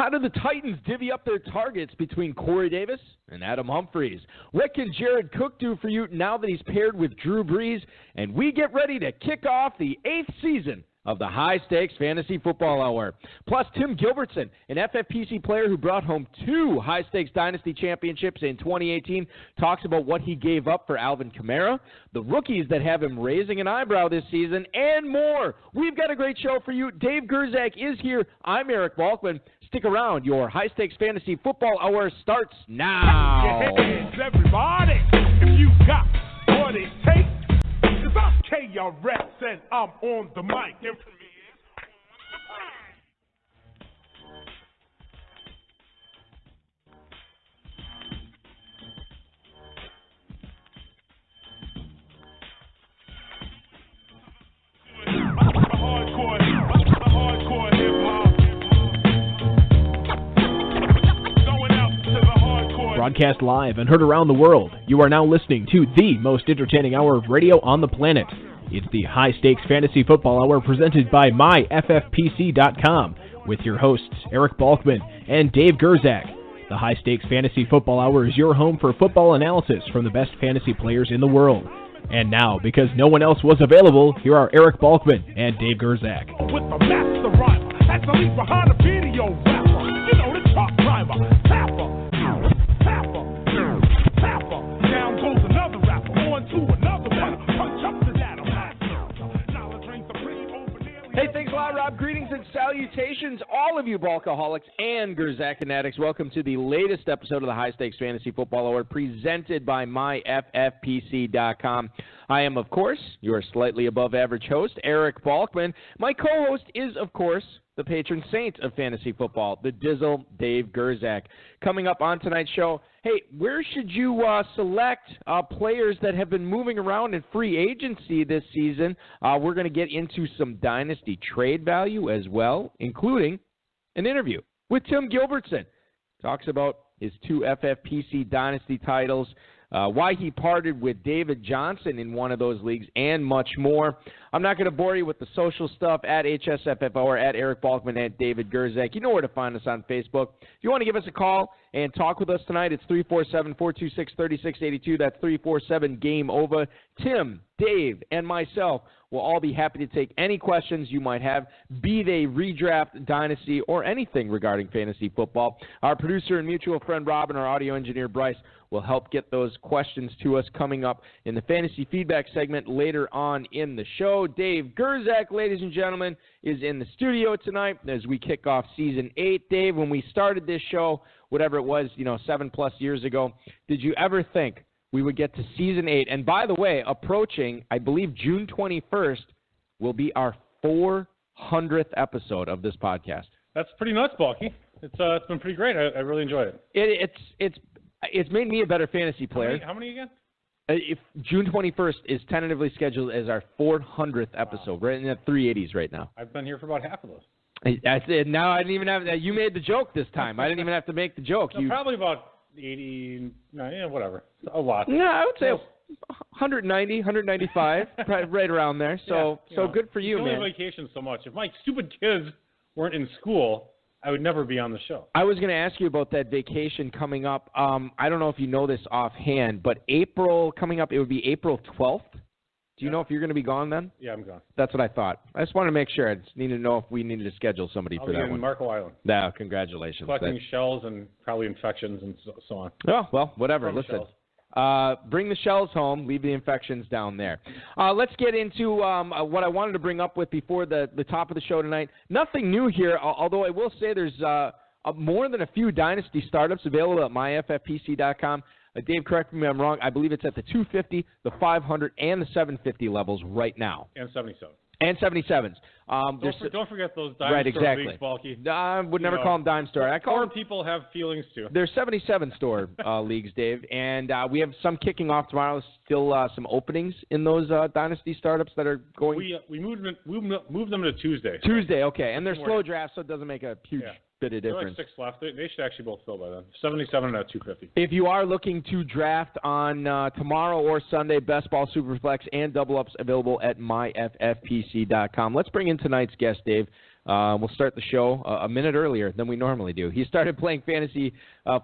How do the Titans divvy up their targets between Corey Davis and Adam Humphries? What can Jared Cook do for you now that he's paired with Drew Brees? And we get ready to kick off the 8th season of the High Stakes Fantasy Football Hour. Plus, Tim Gilbertson, an FFPC player who brought home 2 High Stakes Dynasty championships in 2018, talks about what he gave up for Alvin Kamara, the rookies that have him raising an eyebrow this season, and more. We've got a great show for you. Dave Gerzak is here. I'm Eric Balkman. Stick around. Your High Stakes Fantasy Football Hour starts now. Yes, everybody, if you got what it takes, cause I'm KRS and I'm on the mic. And for me hardcore hip-hop. Broadcast live and heard around the world, you are now listening to the most entertaining hour of radio on the planet. It's the High Stakes Fantasy Football Hour presented by MyFFPC.com with your hosts Eric Balkman and Dave Gerzak. The High Stakes Fantasy Football Hour is your home for football analysis from the best fantasy players in the world. And now, because no one else was available, here are Eric Balkman and Dave Gerzak. With the master rhymer, that's the lead behind the video rapper. You know the truck driver, tapper. Down goes another rapper, on to another battle. Punch up to that. Hey, thanks a lot, Rob. Greetings and salutations, all of you Balkaholics and Gerzak fanatics. Welcome to the latest episode of the High Stakes Fantasy Football Hour presented by MyFFPC.com. I am, of course, your slightly above average host, Eric Balkman. My co-host is, of course, the patron saint of fantasy football, the Dizzle, Dave Gerzak. Coming up on tonight's show, hey, where should you select players that have been moving around in free agency this season? We're going to get into some Dynasty trade value as well, including an interview with Tim Gilbertson. Talks about his 2 FFPC Dynasty titles, why he parted with David Johnson in one of those leagues, and much more. I'm not going to bore you with the social stuff at HSFF or at Eric Balkman, at David Gerzak. You know where to find us on Facebook. If you want to give us a call and talk with us tonight, it's 347-426-3682. That's 347-GAME-OVER. Tim, Dave, and myself will all be happy to take any questions you might have, be they redraft, dynasty, or anything regarding fantasy football. Our producer and mutual friend Rob and our audio engineer Bryce will help get those questions to us coming up in the fantasy feedback segment later on in the show. Dave Gerzak, ladies and gentlemen, is in the studio tonight as we kick off Season 8. Dave, when we started this show, whatever it was, 7+ years ago, did you ever think we would get to Season 8? And by the way, approaching, I believe June 21st will be our 400th episode of this podcast. That's pretty nuts, Balky. It's been pretty great. I really enjoyed it. It's made me a better fantasy player. How many again? If June 21st is tentatively scheduled as our 400th episode. We're in the 380s right now. I've been here for about half of those. I said, no, I didn't even have – you made the joke this time. I didn't even have to make the joke. No, probably about 80 – whatever. A lot. Yeah, I would say 190, 195, right around there. So good for you, man. You only vacation so much. If my stupid kids weren't in school, I would never be on the show. I was going to ask you about that vacation coming up. I don't know if you know this offhand, but April coming up, it would be April 12th. Do you know if you're going to be gone then? Yeah, I'm gone. That's what I thought. I just wanted to make sure. I just needed to know if we needed to schedule somebody for that one. I'll be in Marco Island. Yeah, congratulations. Collecting shells and probably infections and so on. Oh, well, whatever. Listen. Bring the shells home, leave the infections down there. Let's get into what I wanted to bring up with before the top of the show tonight. Nothing new here, although I will say there's more than a few Dynasty startups available at myffpc.com. Dave, correct me if I'm wrong. I believe it's at the 250, the 500, and the 750 levels right now. And 77. And 77s. Don't forget those dime store leagues, Balky. I would never call them dime store. I call them, people have feelings too. They're 77 store leagues, Dave, and we have some kicking off tomorrow. Still some openings in those Dynasty startups that are going. We moved them to Tuesday. Tuesday, okay, and they're slow drafts, so it doesn't make a huge bit of difference. There are like 6 left. They should actually both fill by then. 77 at 250. If you are looking to draft on tomorrow or Sunday, Best Ball, Superflex, and Double Ups available at myffpc.com. Let's bring in tonight's guest, Dave. We'll start the show a minute earlier than we normally do. He started playing fantasy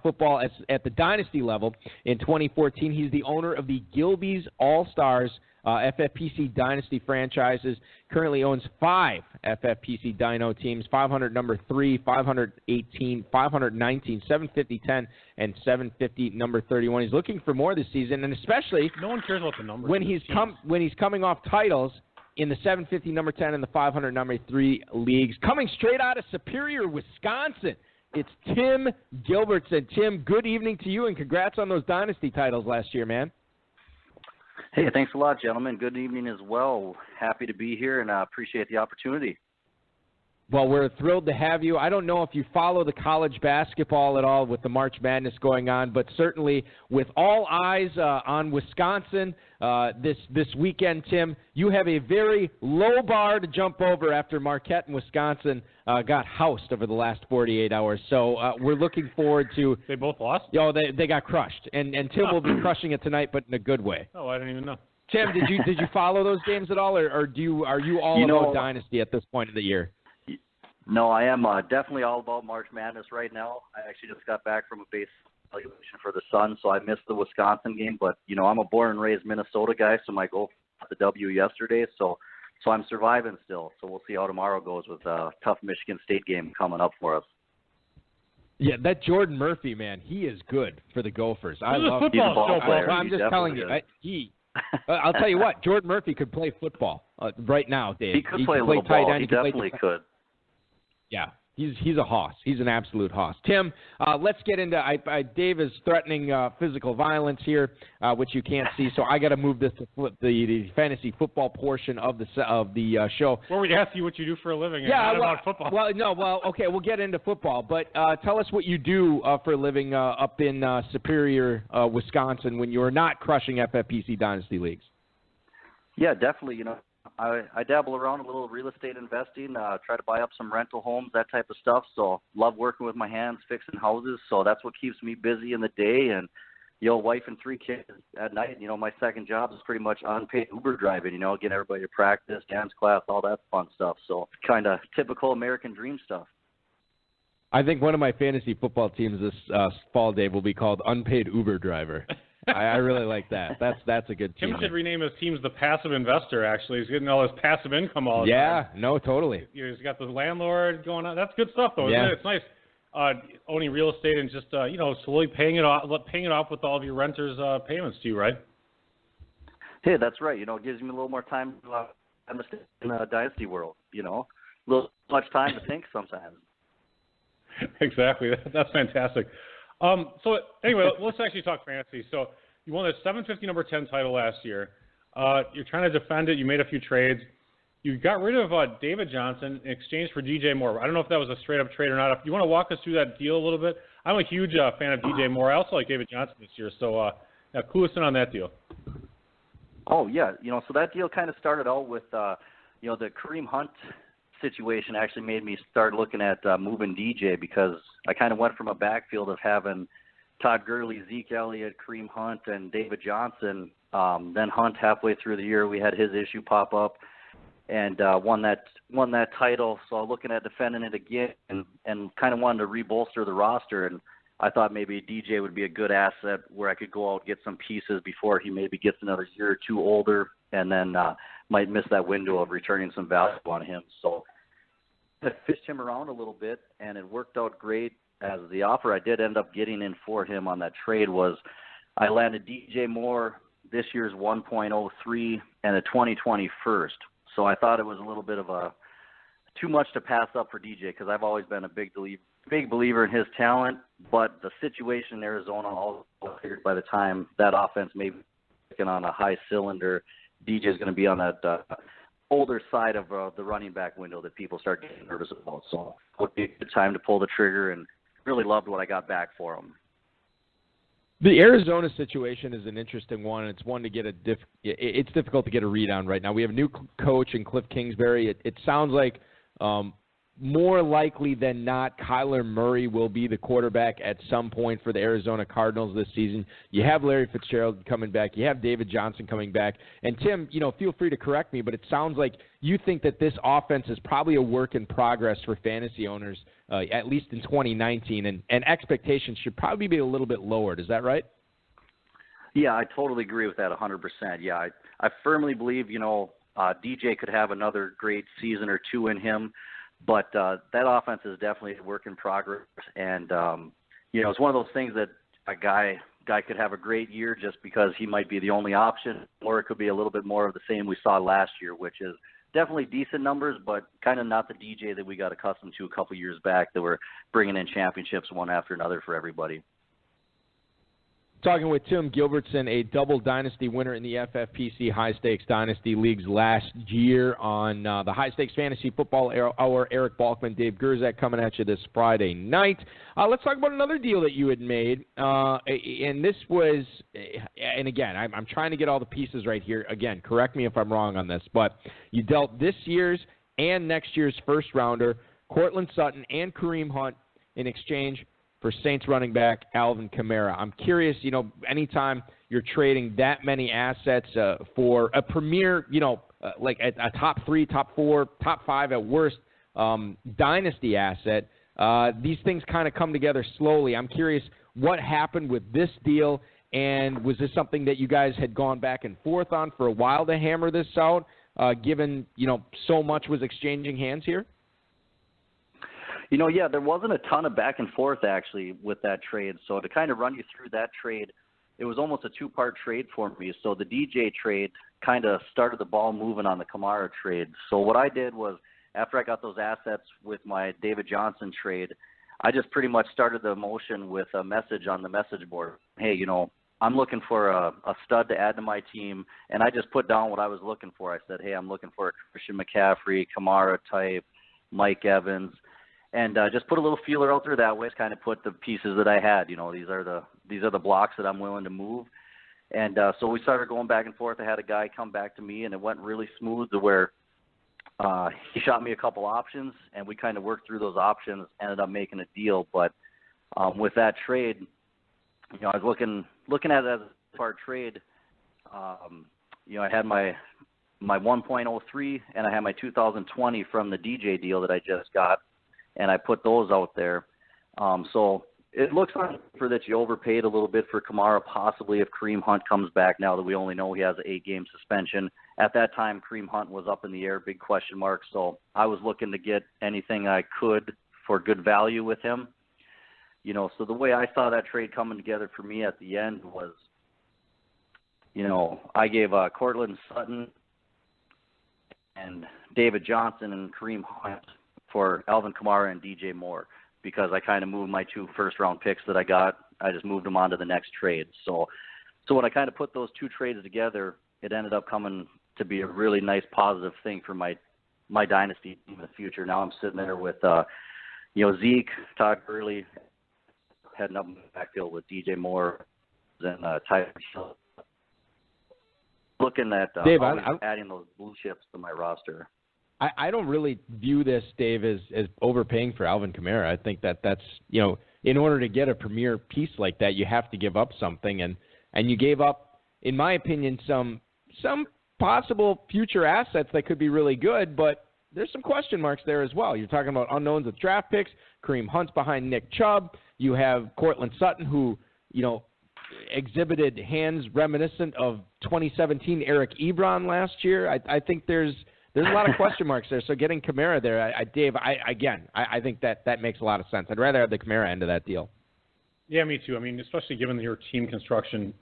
football at the Dynasty level in 2014. He's the owner of the Gilby's All-Stars FFPC Dynasty franchises. Currently owns 5 FFPC Dino teams: 500 number 3, 518, 519, 750 10, and 750 number 31. He's looking for more this season, and especially no one cares about the numbers when he's coming off titles in the 750 number 10 and the 500 number 3 leagues. Coming straight out of Superior, Wisconsin, it's Tim Gilbertson. Tim, good evening to you, and congrats on those Dynasty titles last year, man. Hey, thanks a lot, gentlemen. Good evening as well. Happy to be here, and I appreciate the opportunity. Well, we're thrilled to have you. I don't know if you follow the college basketball at all with the March Madness going on, but certainly with all eyes on Wisconsin this weekend, Tim, you have a very low bar to jump over after Marquette and Wisconsin got housed over the last 48 hours. So we're looking forward to – They both lost? Oh, they got crushed. And Tim will be crushing it tonight, but in a good way. Oh, I didn't even know. Tim, did you follow those games at all, or are you all about Dynasty at this point of the year? No, I am definitely all about March Madness right now. I actually just got back from a base evaluation for the Sun, so I missed the Wisconsin game. But, I'm a born and raised Minnesota guy, so my goal was the W yesterday. So I'm surviving still. So we'll see how tomorrow goes with a tough Michigan State game coming up for us. Yeah, that Jordan Murphy, man, he is good for the Gophers. I love him. He's a ball player. Well, I'm just telling you, I'll tell you what, Jordan Murphy could play football right now, Dave. He could play a little ball. He definitely could. Yeah, he's a hoss. He's an absolute hoss. Tim, let's get into Dave is threatening physical violence here, which you can't see, so I got to move this to the fantasy football portion of the show. Where we ask you what you do for a living and not about football. Okay, we'll get into football, but tell us what you do for a living up in Superior, Wisconsin, when you're not crushing FFPC Dynasty leagues. Yeah, definitely. I dabble around a little real estate investing, try to buy up some rental homes, that type of stuff. So love working with my hands, fixing houses. So that's what keeps me busy in the day. And, wife and 3 kids at night. My second job is pretty much unpaid Uber driving, getting everybody to practice, dance class, all that fun stuff. So kind of typical American dream stuff. I think one of my fantasy football teams this fall, Dave, will be called Unpaid Uber Driver. I really like that. That's a good team. Tim should rename his teams the Passive Investor, actually. He's getting all his passive income all the time. Yeah, no, totally. He's got the landlord going on. That's good stuff, though, isn't it? It's nice owning real estate and just, slowly paying it off with all of your renters' payments to you, right? Hey, that's right. It gives me a little more time in the Dynasty world, a little much time to think sometimes. Exactly. That's fantastic. So anyway, let's actually talk fantasy. So you won the 750 number 10 title last year. You're trying to defend it. You made a few trades. You got rid of David Johnson in exchange for DJ Moore. I don't know if that was a straight-up trade or not. If you want to walk us through that deal a little bit. I'm a huge fan of DJ Moore. I also like David Johnson this year. So clue us in on that deal. Oh, yeah. So that deal kind of started out with, the Kareem Hunt situation actually made me start looking at moving DJ, because I kind of went from a backfield of having Todd Gurley, Zeke Elliott, Kareem Hunt, and David Johnson. Then Hunt, halfway through the year, we had his issue pop up, and won that title. So looking at defending it again, and kind of wanted to rebolster the roster. And I thought maybe DJ would be a good asset where I could go out and get some pieces before he maybe gets another year or two older, and then might miss that window of returning some value on him. So I fished him around a little bit, and it worked out great, as the offer I did end up getting in for him on that trade was I landed DJ Moore, this year's 1.03, and a 2020 first. So I thought it was a little bit of too much to pass up for DJ, because I've always been a big believer in his talent, but the situation in Arizona, all figured by the time that offense may be on a high cylinder, DJ is going to be on that older side of the running back window that people start getting nervous about. So it would be a good time to pull the trigger, and really loved what I got back for him. The Arizona situation is an interesting one. It's one to get it's difficult to get a read on right now. We have a new coach in Cliff Kingsbury. It sounds like more likely than not, Kyler Murray will be the quarterback at some point for the Arizona Cardinals this season. You have Larry Fitzgerald coming back. You have David Johnson coming back. And, Tim, feel free to correct me, but it sounds like you think that this offense is probably a work in progress for fantasy owners, at least in 2019, and expectations should probably be a little bit lowered. Is that right? Yeah, I totally agree with that 100%. Yeah, I firmly believe, DJ could have another great season or two in him. But that offense is definitely a work in progress, and it's one of those things that a guy could have a great year just because he might be the only option, or it could be a little bit more of the same we saw last year, which is definitely decent numbers, but kind of not the DJ that we got accustomed to a couple years back that were bringing in championships one after another for everybody. Talking with Tim Gilbertson, a double Dynasty winner in the FFPC High Stakes Dynasty Leagues last year on the High Stakes Fantasy Football Hour. Eric Balkman, Dave Gerzak coming at you this Friday night. Let's talk about another deal that you had made. And this was, and again, I'm trying to get all the pieces right here. Again, correct me if I'm wrong on this, but you dealt this year's and next year's first rounder, Cortland Sutton and Kareem Hunt, in exchange for Saints running back Alvin Kamara. I'm curious, anytime you're trading that many assets for a premier, like a top 3, top 4, top 5 at worst dynasty asset, these things kind of come together slowly. I'm curious what happened with this deal, and was this something that you guys had gone back and forth on for a while to hammer this out, given, so much was exchanging hands here? Yeah, there wasn't a ton of back and forth, actually, with that trade. So to kind of run you through that trade, it was almost a two-part trade for me. So the DJ trade kind of started the ball moving on the Kamara trade. So what I did was, after I got those assets with my David Johnson trade, I just pretty much started the motion with a message on the message board. Hey, I'm looking for a stud to add to my team. And I just put down what I was looking for. I said, hey, I'm looking for a Christian McCaffrey, Kamara type, Mike Evans. And just put a little feeler out there that way. Kind of put the pieces that I had. These are the blocks that I'm willing to move. And so we started going back and forth. I had a guy come back to me, and it went really smooth to where he shot me a couple options, and we kind of worked through those options. Ended up making a deal. But with that trade, I was looking at it as a part trade. I had my 1.03, and I had my 2020 from the DJ deal that I just got. And I put those out there. So it looks like that you overpaid a little bit for Kamara, possibly if Kareem Hunt comes back now that we only know he has an 8-game suspension. At that time, Kareem Hunt was up in the air, big question mark. So I was looking to get anything I could for good value with him. So the way I saw that trade coming together for me at the end was, I gave Cortland Sutton and David Johnson and Kareem Hunt for Alvin Kamara and DJ Moore, because I kind of moved my 2 first-round picks that I got. I just moved them on to the next trade. So when I kind of put those 2 trades together, it ended up coming to be a really nice positive thing for my dynasty team in the future. Now I'm sitting there with, Zeke, Todd Gurley, heading up in the backfield with DJ Moore and Tyler Hill. Looking at Dave, adding those blue chips to my roster. I don't really view this, Dave, as overpaying for Alvin Kamara. I think that's, in order to get a premier piece like that, you have to give up something. And you gave up, in my opinion, some possible future assets that could be really good, but there's some question marks there as well. You're talking about unknowns with draft picks. Kareem Hunt's behind Nick Chubb. You have Cortland Sutton, who, exhibited hands reminiscent of 2017 Eric Ebron last year. I think there's a lot of question marks there. So getting Kamara there, Dave, I think that makes a lot of sense. I'd rather have the Kamara end of that deal. Yeah, me too. I mean, especially given your team construction,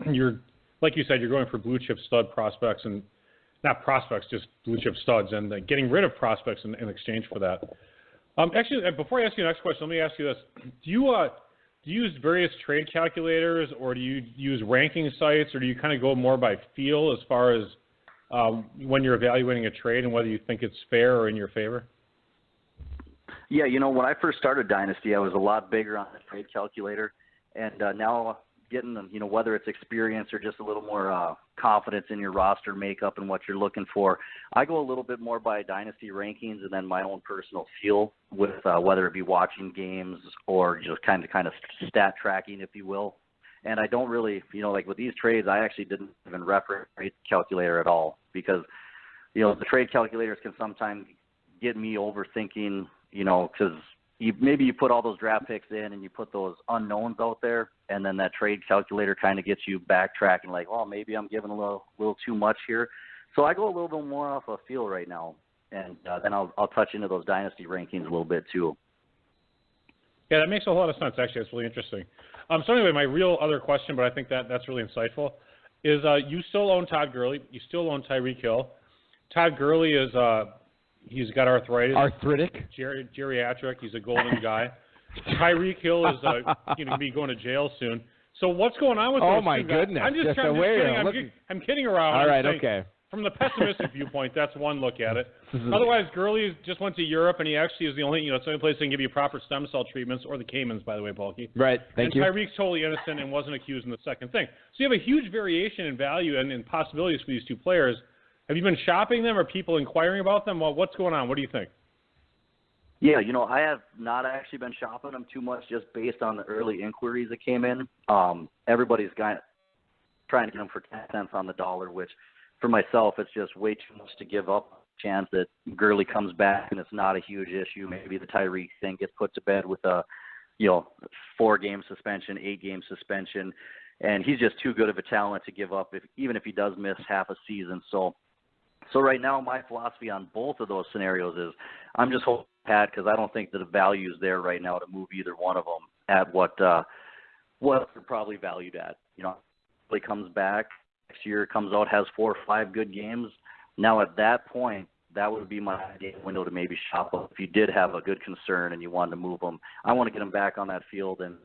like you said, you're going for blue chip stud prospects, and not prospects, just blue chip studs, and getting rid of prospects in exchange for that. Actually, before I ask you the next question, let me ask you this: Do you use various trade calculators, or do you use ranking sites, or do you kind of go more by feel as far as when you're evaluating a trade and whether you think it's fair or in your favor? Yeah, when I first started Dynasty, I was a lot bigger on the trade calculator, and now getting, whether it's experience or just a little more confidence in your roster makeup and what you're looking for, I go a little bit more by dynasty rankings and then my own personal feel with whether it be watching games or just kind of stat tracking, if you will. And I don't really, like with these trades, I actually didn't even reference trade calculator at all because, the trade calculators can sometimes get me overthinking, because maybe you put all those draft picks in and you put those unknowns out there, and then that trade calculator kind of gets you backtracking like, oh, maybe I'm giving a little too much here. So I go a little bit more off a feel right now, and then I'll touch into those dynasty rankings a little bit too. Yeah, that makes a lot of sense, actually. That's really interesting. So anyway, my real other question, but I think that's really insightful, is you still own Todd Gurley. You still own Tyreek Hill. Todd Gurley is he's got arthritis. Arthritic? Geriatric. He's a golden guy. Tyreek Hill is going to be going to jail soon. So what's going on with those two guys? Oh, my goodness. I'm just kidding. I'm kidding around. All right, okay. From the pessimistic viewpoint, that's one look at it. Otherwise, Gurley just went to Europe, and he actually is the only, it's the only place that can give you proper stem cell treatments, or the Caymans, by the way, Bulky. Right, thank you. And Tyreek's totally innocent and wasn't accused in the second thing. So you have a huge variation in value and in possibilities for these two players. Have you been shopping them, or people inquiring about them? Well, what's going on? What do you think? Yeah, I have not actually been shopping them too much just based on the early inquiries that came in. Everybody's trying to get them for 10 cents on the dollar, which for myself, it's just way too much to give up a chance that Gurley comes back and it's not a huge issue. Maybe the Tyreek thing gets put to bed with a, 4-game suspension, 8-game suspension, and he's just too good of a talent to give up even if he does miss half a season. So right now, my philosophy on both of those scenarios is I'm just holding pat because I don't think that the value is there right now to move either one of them at what they're probably valued at. He comes back next year, comes out, has 4 or 5 good games. Now at that point, that would be my ideal window to maybe shop up. If you did have a good concern and you wanted to move them, I want to get him back on that field and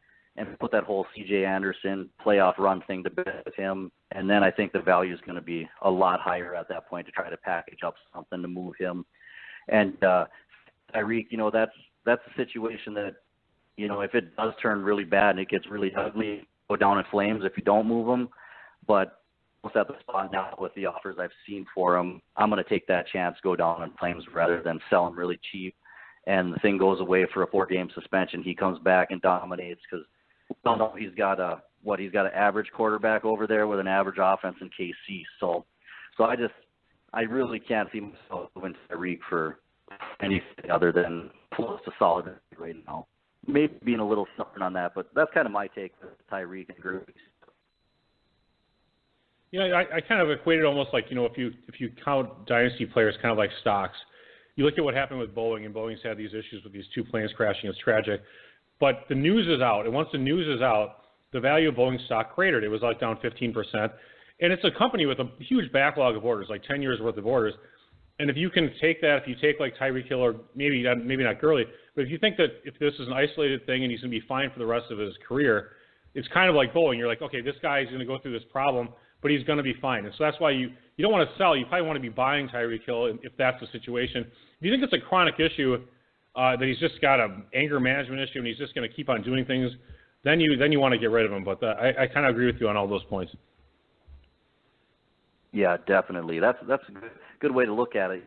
put that whole C.J. Anderson playoff run thing to bed with him. And then I think the value is going to be a lot higher at that point to try to package up something to move him. And Tyreek, that's a situation that, if it does turn really bad and it gets really ugly, go down in flames if you don't move him. But at the spot now with the offers I've seen for him, I'm going to take that chance, go down in flames rather than sell him really cheap. And the thing goes away for a 4-game suspension. He comes back and dominates because he's got an average quarterback over there with an average offense in KC. So I really can't see myself moving Tyreek for anything other than close to solid right now. Maybe being a little stubborn on that, but that's kind of my take with Tyreek and Gurley. I kind of equate it almost like, if you count dynasty players kind of like stocks. You look at what happened with Boeing, and Boeing's had these issues with these 2 planes crashing. It's tragic. But the news is out, and once the news is out, the value of Boeing stock cratered. It was like down 15%. And it's a company with a huge backlog of orders, like 10 years worth of orders. And if you can take that, if you take like Tyreek Hill or maybe not Gurley, but if you think that if this is an isolated thing and he's going to be fine for the rest of his career, it's kind of like Boeing. You're like, okay, this guy is going to go through this problem, but he's going to be fine. And so that's why you don't want to sell. You probably want to be buying Tyreek Hill if that's the situation. If you think it's a chronic issue, that he's just got an anger management issue and he's just going to keep on doing things, then you want to get rid of him. But I kind of agree with you on all those points. Yeah, definitely. That's a good way to look at it.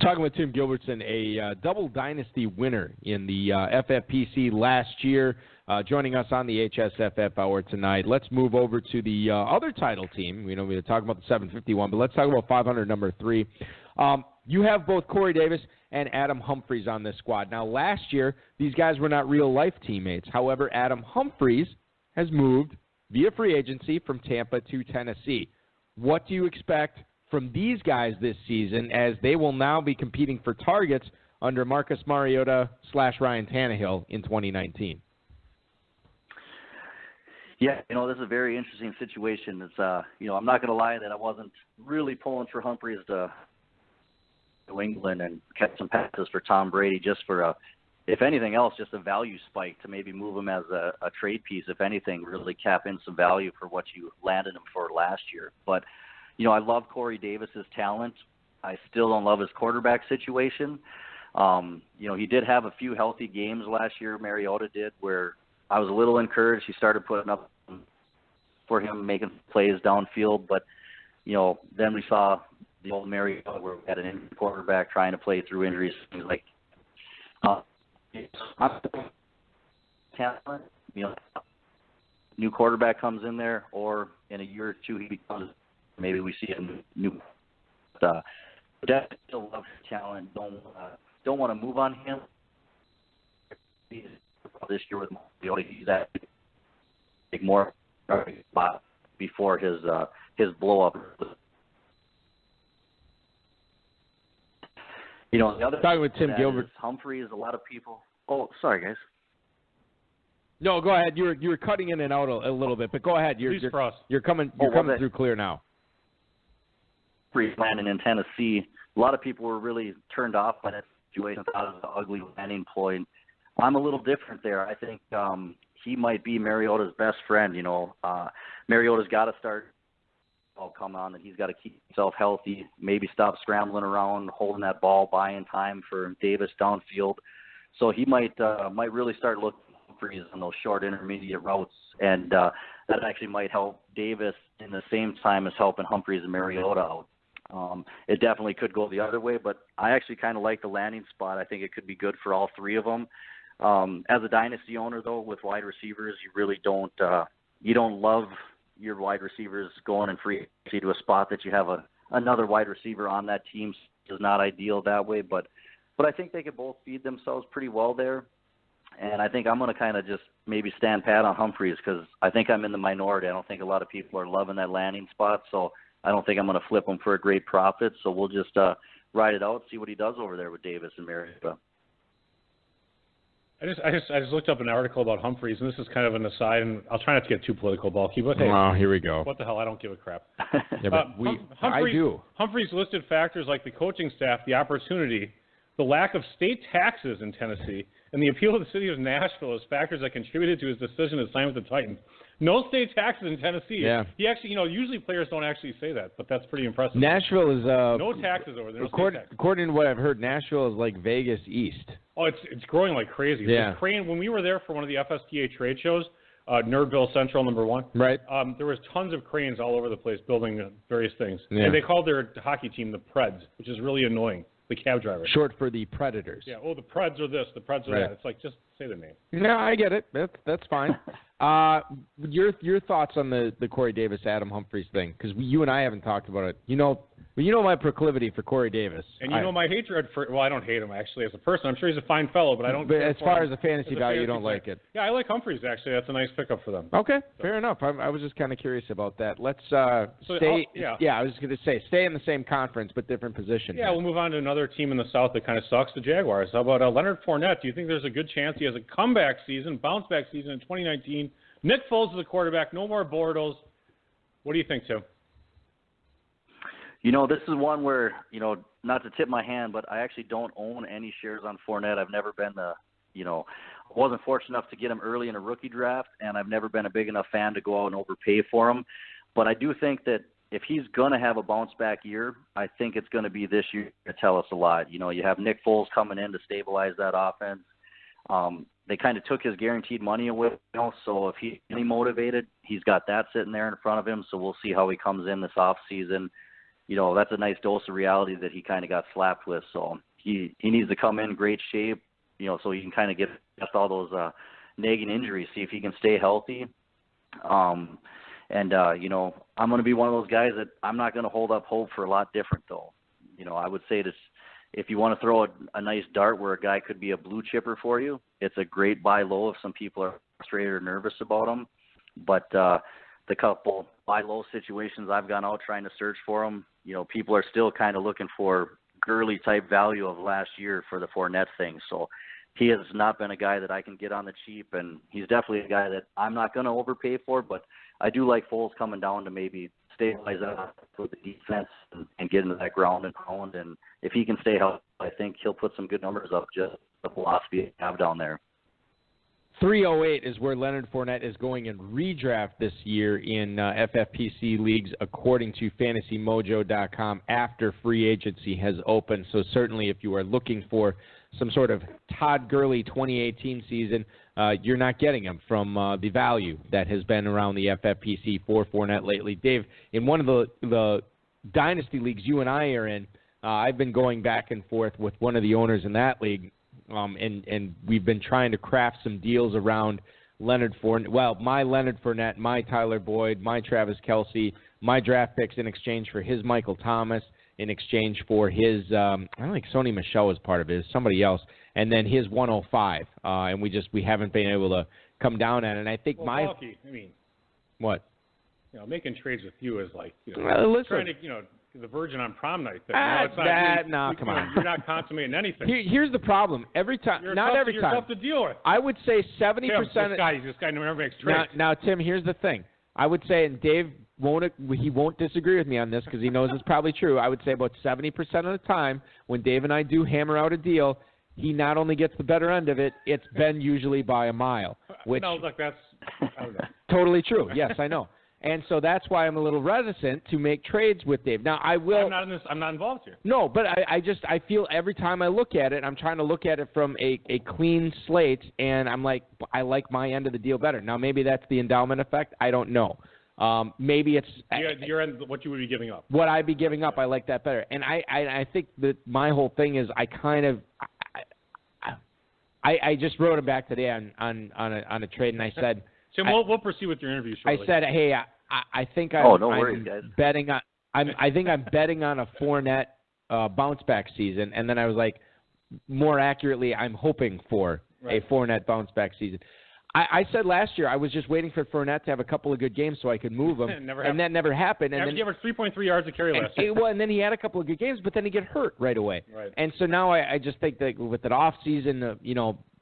Talking with Tim Gilbertson, a double dynasty winner in the FFPC last year, joining us on the HSFF Hour tonight. Let's move over to the other title team. We're talking about the 751, but let's talk about 500 number 3. You have both Corey Davis and Adam Humphries on this squad. Now, last year, these guys were not real-life teammates. However, Adam Humphries has moved via free agency from Tampa to Tennessee. What do you expect from these guys this season, as they will now be competing for targets under Marcus Mariota / Ryan Tannehill in 2019? Yeah, this is a very interesting situation. It's I'm not going to lie that I wasn't really pulling for Humphries to New England and catch some passes for Tom Brady just for if anything else, just a value spike to maybe move him as a trade piece. If anything, really cap in some value for what you landed him for last year. But I love Corey Davis's talent. I still don't love his quarterback situation. He did have a few healthy games last year. Mariota did, where I was a little encouraged. He started putting up for him, making plays downfield. But, then we saw the old Mariota where we had an injured quarterback trying to play through injuries, things like talent, new quarterback comes in there, or in a year or two he becomes, maybe we see a new definitely still love talent. Don't want to move on him this year with Mariota. He's that big more before his blow up. The other talking with Tim Gilbert. Humphreys, a lot of people. Oh, sorry, guys. No, go ahead. You were cutting in and out a little bit, but go ahead. You're coming through clear now. Landing in Tennessee, a lot of people were really turned off by that situation. Thought it was an ugly landing ploy. I'm a little different there. I think he might be Mariota's best friend. Mariota's got to start. Come on, and he's got to keep himself healthy. Maybe stop scrambling around, holding that ball, buying time for Davis downfield. So he might really start looking for Humphreys on those short intermediate routes, and that actually might help Davis in the same time as helping Humphreys and Mariota out. It definitely could go the other way, but I actually kind of like the landing spot. I think it could be good for all three of them. As a dynasty owner, though, with wide receivers, you really don't love your wide receivers going in free agency to a spot that you have another wide receiver on that team is not ideal that way. But I think they could both feed themselves pretty well there. And I think I'm going to kind of just maybe stand pat on Humphreys because I think I'm in the minority. I don't think a lot of people are loving that landing spot, so I don't think I'm going to flip him for a great profit. So we'll just ride it out, see what he does over there with Davis and Mariota. I just looked up an article about Humphreys, and this is kind of an aside, and I'll try not to get too political, bulky, but hey, here we go. What the hell? I don't give a crap. Yeah, but I do. Humphreys listed factors like the coaching staff, the opportunity, the lack of state taxes in Tennessee, and the appeal of the city of Nashville as factors that contributed to his decision to sign with the Titans. No state taxes in Tennessee. Yeah. He actually, usually players don't actually say that, but that's pretty impressive. Nashville is no taxes over there. No according to what I've heard, Nashville is like Vegas East. Oh, it's growing like crazy. Yeah. When we were there for one of the FSTA trade shows, Nerdville Central #1. Right. There was tons of cranes all over the place building various things. Yeah. And they called their hockey team the Preds, which is really annoying. The cab driver. Short for the Predators. Yeah. Oh, the Preds are this, the Preds are that. It's like, just say the name. No, I get it. That's fine. Your thoughts on the Corey Davis, Adam Humphreys thing? Because you and I haven't talked about it. You know my proclivity for Corey Davis. And you know my hatred for. Well, I don't hate him actually as a person. I'm sure he's a fine fellow, but I don't. But as far as a fantasy value, you don't like it. Yeah, I like Humphreys actually. That's a nice pickup for them. Okay, fair enough. I was just kind of curious about that. Let's stay. I was going to say stay in the same conference but different position. Yeah, we'll move on to another team in the South that kind of sucks, the Jaguars. How about Leonard Fournette? Do you think there's a good chance he has a comeback season, bounce back season in 2019? Nick Foles is the quarterback. No more Bortles. What do you think, Tim? This is one where, not to tip my hand, but I actually don't own any shares on Fournette. I've never been wasn't fortunate enough to get him early in a rookie draft, and I've never been a big enough fan to go out and overpay for him. But I do think that if he's going to have a bounce-back year, I think it's going to be this year to tell us a lot. You have Nick Foles coming in to stabilize that offense. They kind of took his guaranteed money away, so if he's really motivated, he's got that sitting there in front of him, so we'll see how he comes in this offseason. That's a nice dose of reality that he kind of got slapped with, so he needs to come in great shape, so he can kind of get past all those nagging injuries, see if he can stay healthy. I'm going to be one of those guys that I'm not going to hold up hope for a lot different, though. I would say this. If you want to throw a nice dart where a guy could be a blue chipper for you, it's a great buy low if some people are frustrated or nervous about him. But the couple buy low situations I've gone out trying to search for him, people are still kind of looking for Gurley type value of last year for the Fournette thing. So he has not been a guy that I can get on the cheap, and he's definitely a guy that I'm not going to overpay for. But I do like Foles coming down to maybe stabilize that with the defense and get into that ground and pound. And if he can stay healthy, I think he'll put some good numbers up, just the philosophy they have down there. 308 is where Leonard Fournette is going in redraft this year in FFPC leagues, according to FantasyMojo.com, after free agency has opened. So certainly if you are looking for some sort of Todd Gurley 2018 season, you're not getting him from the value that has been around the FFPC for Fournette lately. Dave, in one of the Dynasty leagues you and I are in, I've been going back and forth with one of the owners in that league, and we've been trying to craft some deals around Leonard Fournette. Well, my Leonard Fournette, my Tyler Boyd, my Travis Kelce, my draft picks in exchange for his Michael Thomas, in exchange for his, I don't think Sony Michel was part of it, somebody else, and then his 105. And we haven't been able to come down at it. And I think Balky, what? Making trades with you is like, listen, trying to, the Virgin on prom night thing. Come on. You're not consummating anything. Here's the problem. Every time, you're tough to deal with. I would say 70%. This guy never makes trades. Now, Tim, here's the thing. I would say, and Dave won't disagree with me on this because he knows it's probably true. I would say about 70% of the time when Dave and I do hammer out a deal, he not only gets the better end of it, it's been usually by a mile. Which no, look, that's totally true. Yes, I know. And so that's why I'm a little reticent to make trades with Dave. Now, I will. I'm not involved here. No, but I feel every time I look at it, I'm trying to look at it from a clean slate, and I'm like, I like my end of the deal better. Now, maybe that's the endowment effect. I don't know. Maybe it's your end, what you would be giving up. What I'd be giving up, I like that better. And I think that my whole thing is I just wrote him back today on a trade, and I said, Tim, we'll proceed with your interview shortly. I said, hey, I think no worries, guys. Betting on I think I'm betting on a Fournette bounce back season, and then I was like, more accurately, I'm hoping for a Fournette bounce back season. I said last year I was just waiting for Fournette to have a couple of good games so I could move him, and that never happened. And he averaged 3.3 yards a carry last year. Well, and then he had a couple of good games, but then he get hurt right away. Right. And so now I just think that with that off season,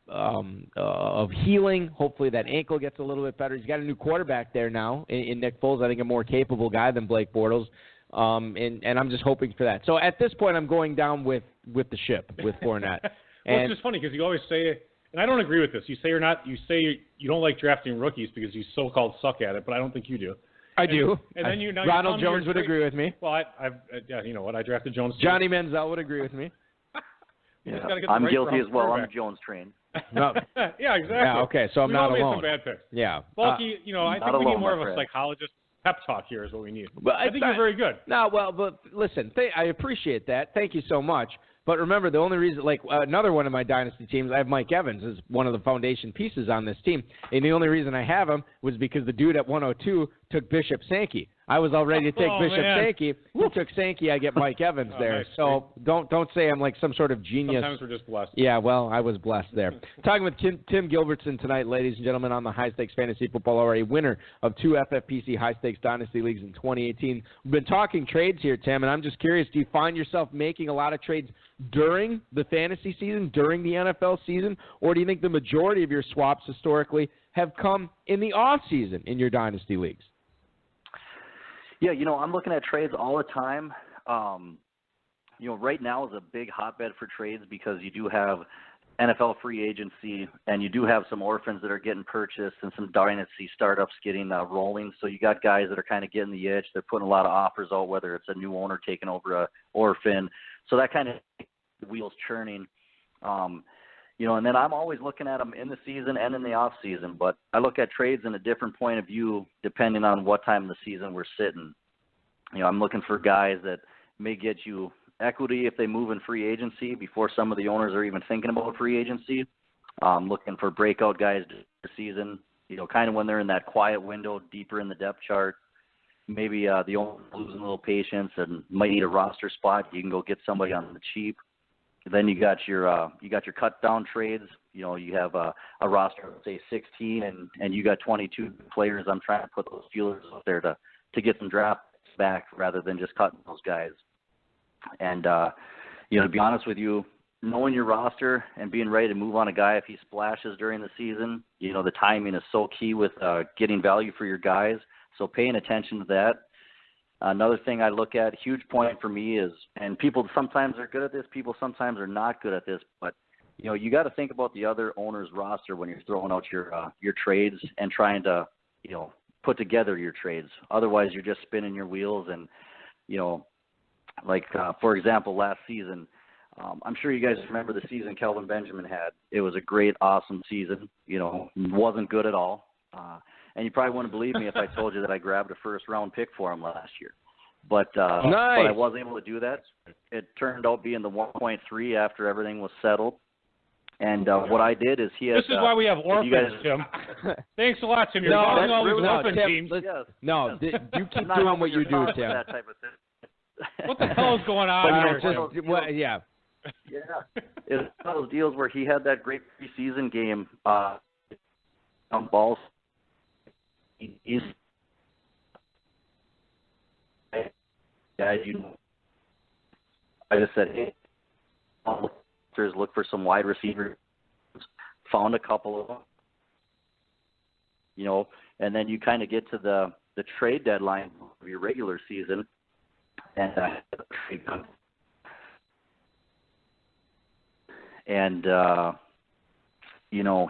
of healing, hopefully that ankle gets a little bit better. He's got a new quarterback there now in Nick Foles. I think a more capable guy than Blake Bortles, and I'm just hoping for that. So at this point, I'm going down with the ship with Fournette. It's just funny because you always say. And I don't agree with this. You say you don't like drafting rookies because you so-called suck at it, but I don't think you do. I do. And then Ronald Jones would agree with me. Well, you know what? I drafted Jones. Johnny Manziel would agree with me. Yeah. I'm guilty as well. I'm Jones trained. No. Yeah, exactly. Yeah, okay, so I'm not alone. We all made some bad picks. Yeah. Bulky, I think we need more of a psychologist pep talk here is what we need. But I think you're very good. No, well, but listen, I appreciate that. Thank you so much. But remember, the only reason, another one of my dynasty teams, I have Mike Evans as one of the foundation pieces on this team. And the only reason I have him was because the dude at 102 took Bishop Sankey. I was all ready to take Bishop Sankey. He took Sankey. I get Mike Evans there. Nice. So don't say I'm like some sort of genius. Sometimes we're just blessed. Yeah, well, I was blessed there. Talking with Tim Gilbertson tonight, ladies and gentlemen, on the High Stakes Fantasy Football Hour, a winner of 2 FFPC High Stakes Dynasty Leagues in 2018. We've been talking trades here, Tim, and I'm just curious, do you find yourself making a lot of trades during the fantasy season, during the NFL season, or do you think the majority of your swaps historically have come in the off season in your dynasty leagues? Yeah, I'm looking at trades all the time. Right now is a big hotbed for trades because you do have NFL free agency and you do have some orphans that are getting purchased and some dynasty startups getting rolling. So you got guys that are kind of getting the itch. They're putting a lot of offers out, whether it's a new owner taking over a orphan. So that kind of the wheels churning. And then I'm always looking at them in the season and in the off season, but I look at trades in a different point of view depending on what time of the season we're sitting. I'm looking for guys that may get you equity if they move in free agency before some of the owners are even thinking about free agency. Looking for breakout guys this season, kind of when they're in that quiet window deeper in the depth chart. Maybe the owner losing a little patience and might need a roster spot. You can go get somebody on the cheap. Then you got your cut down trades. You have a roster of say 16, and you got 22 players. I'm trying to put those feelers out there to get some draft back rather than just cutting those guys. And to be honest with you, knowing your roster and being ready to move on a guy if he splashes during the season, the timing is so key with getting value for your guys. So paying attention to that. Another thing I look at, huge point for me is, and people sometimes are good at this, people sometimes are not good at this, but you got to think about the other owner's roster when you're throwing out your trades and trying to put together your trades. Otherwise, you're just spinning your wheels. And for example, last season, I'm sure you guys remember the season Kelvin Benjamin had. It was a great, awesome season. Wasn't good at all. And you probably wouldn't believe me if I told you that I grabbed a first-round pick for him last year. But nice. But I was able to do that. It turned out being the 1.3 after everything was settled. And what I did is he had. This is why we have orphans, Tim. Thanks a lot, Tim. You're calling all these orphan teams. You keep doing what you do, Tim. That type of thing. What the hell is going on here, Tim? Yeah. It's one of those deals where he had that great preseason game on balls. He's I just said, hey, look for some wide receivers. Found a couple of them, and then you kind of get to the trade deadline of your regular season, and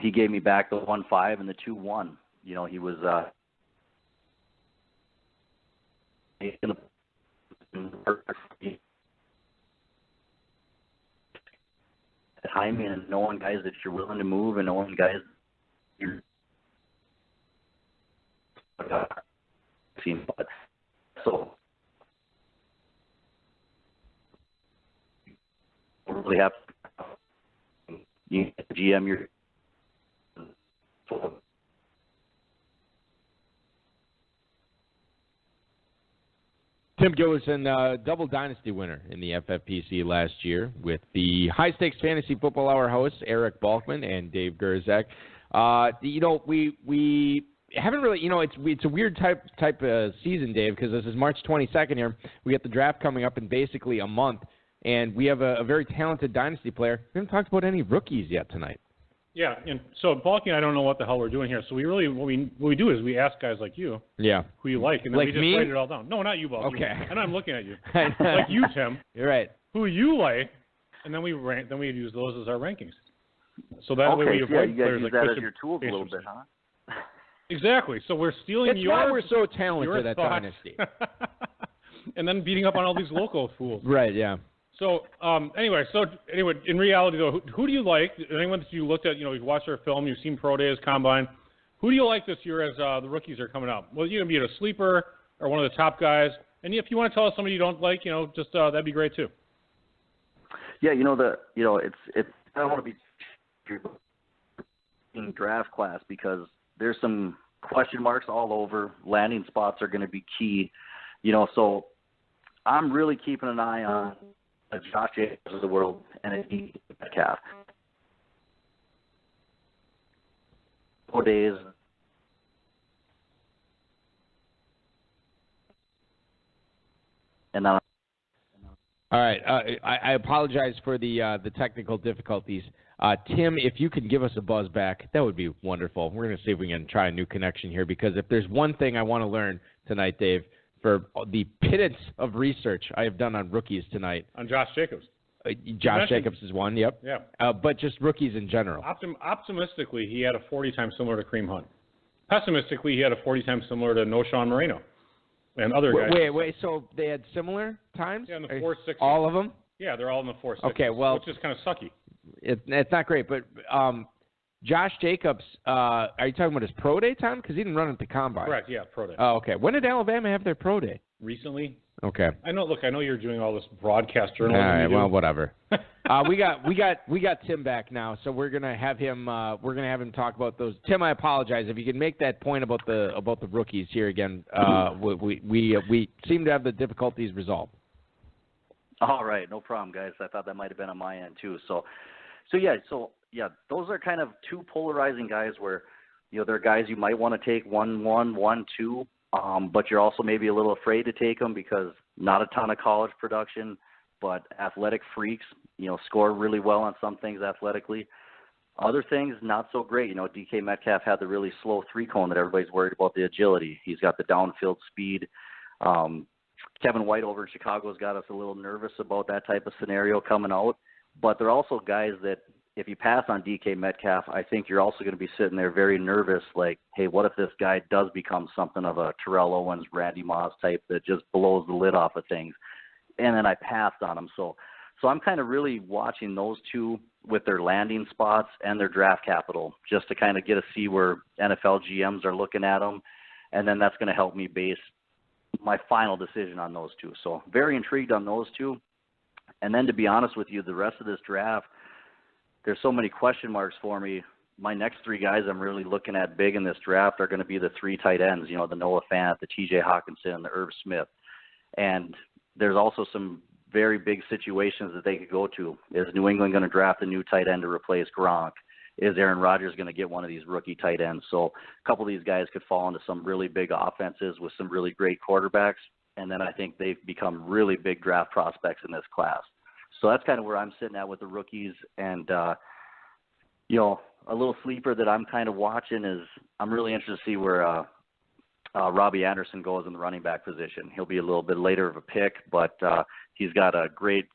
he gave me back the 1.5 and the 2.1. He was time and knowing guys that you're willing to move and knowing guys you're but so really have you GM your Tim Gilbertson, double Dynasty winner in the FFPC last year with the High Stakes Fantasy Football Hour hosts Eric Balkman and Dave Gerzak. We haven't really, it's a weird type of season, Dave, because this is March 22nd here. We got the draft coming up in basically a month, and we have a very talented Dynasty player. We haven't talked about any rookies yet tonight. Yeah, and so Balky and I don't know what the hell we're doing here. So we really, what we do is we ask guys like you, who you like, and then like we just me? write it all down. No, not you, Balky. Okay. And I'm looking at you, like you, Tim. You're right. Who you like, and then we use those as our rankings. So that way we avoid you guys players use like that Christian as your tools a little bit, Pacers. huh? Exactly. So we're stealing That's your. why we're so talented at thoughts. Dynasty. And then beating up on all these local fools. Right. Yeah. So anyway, in reality though, who do you like? Anyone that you looked at, you've watched their film, you've seen pro days, combine. Who do you like this year as the rookies are coming out? Well, you gonna be a sleeper or one of the top guys? And if you want to tell us somebody you don't like, just that'd be great too. Yeah, it's I don't want to be in draft class because there's some question marks all over. Landing spots are going to be key, So I'm really keeping an eye on a Josh Jacobs of the world and a DK Metcalf. 4 days. And then. All right. I apologize for the technical difficulties. Tim, if you can give us a buzz back, that would be wonderful. We're going to see if we can try a new connection here because if there's one thing I want to learn tonight, Dave, for the pittance of research I have done on rookies tonight. On Josh Jacobs. Josh Jacobs is one, yep. Yeah. But just rookies in general. Optimistically, he had a 40 times similar to Kareem Hunt. Pessimistically, he had a 40 times similar to Noshawn Moreno and other guys. Wait, so they had similar times? Yeah, in the 4.6. All of them? Yeah, they're all in the 4.6. Okay, well. Which is kind of sucky. It's not great, but Josh Jacobs, are you talking about his pro day time? Because he didn't run at the combine. Correct, yeah, pro day. Oh, okay. When did Alabama have their pro day? Recently. Okay. I know you're doing all this broadcast journalism. All right, well, whatever. we got Tim back now, so we're gonna have him talk about those. Tim, I apologize if you can make that point about the rookies here again. We seem to have the difficulties resolved. All right, no problem, guys. I thought that might have been on my end too. So those are kind of two polarizing guys where, they're guys you might want to take 1-1, 1-2, but you're also maybe a little afraid to take them because not a ton of college production, but athletic freaks, score really well on some things athletically. Other things, not so great. DK Metcalf had the really slow 3-cone that everybody's worried about the agility. He's got the downfield speed. Kevin White over in Chicago has got us a little nervous about that type of scenario coming out. But they're also guys that if you pass on DK Metcalf, I think you're also going to be sitting there very nervous like, hey, what if this guy does become something of a Terrell Owens, Randy Moss type that just blows the lid off of things? And then I passed on him. So So I'm kind of really watching those two with their landing spots and their draft capital, just to kind of get to see where NFL GMs are looking at them. And then that's going to help me base my final decision on those two. So very intrigued on those two. And then to be honest with you, the rest of this draft, there's so many question marks for me. My next three guys I'm really looking at big in this draft are going to be the three tight ends, the Noah Fant, the TJ Hawkinson, the Irv Smith. And there's also some very big situations that they could go to. Is New England going to draft a new tight end to replace Gronk? Is Aaron Rodgers going to get one of these rookie tight ends? So a couple of these guys could fall into some really big offenses with some really great quarterbacks. And then I think they've become really big draft prospects in this class. So that's kind of where I'm sitting at with the rookies. And, a little sleeper that I'm kind of watching is I'm really interested to see where Robbie Anderson goes in the running back position. He'll be a little bit later of a pick, but he's got a great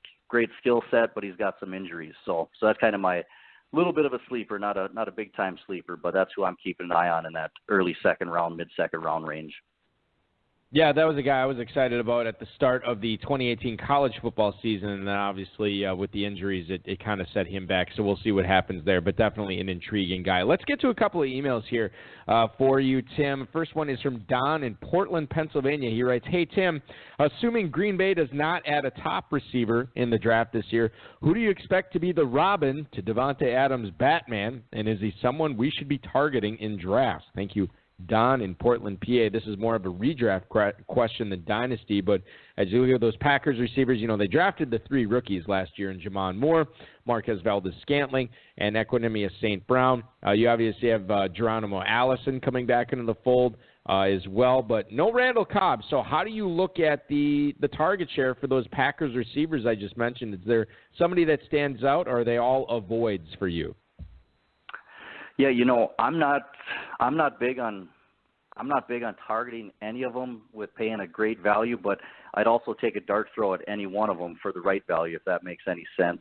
skill set, but he's got some injuries. So that's kind of my little bit of a sleeper, not a big time sleeper, but that's who I'm keeping an eye on in that early second round, mid second round range. Yeah, that was a guy I was excited about at the start of the 2018 college football season, and then obviously with the injuries, it kind of set him back, so we'll see what happens there, but definitely an intriguing guy. Let's get to a couple of emails here for you, Tim. First one is from Don in Portland, Pennsylvania. He writes, "Hey, Tim, assuming Green Bay does not add a top receiver in the draft this year, who do you expect to be the Robin to Davante Adams' Batman, and is he someone we should be targeting in drafts?" Thank you, Don in Portland, PA. This is more of a redraft question than Dynasty, but as you look at those Packers receivers, they drafted the three rookies last year in Jamon Moore, Marquez Valdes-Scantling, and Equanimeous St. Brown. You obviously have Geronimo Allison coming back into the fold as well, but no Randall Cobb. So how do you look at the target share for those Packers receivers I just mentioned? Is there somebody that stands out, or are they all avoids for you? Yeah, I'm not big on targeting any of them with paying a great value, but I'd also take a dart throw at any one of them for the right value, if that makes any sense.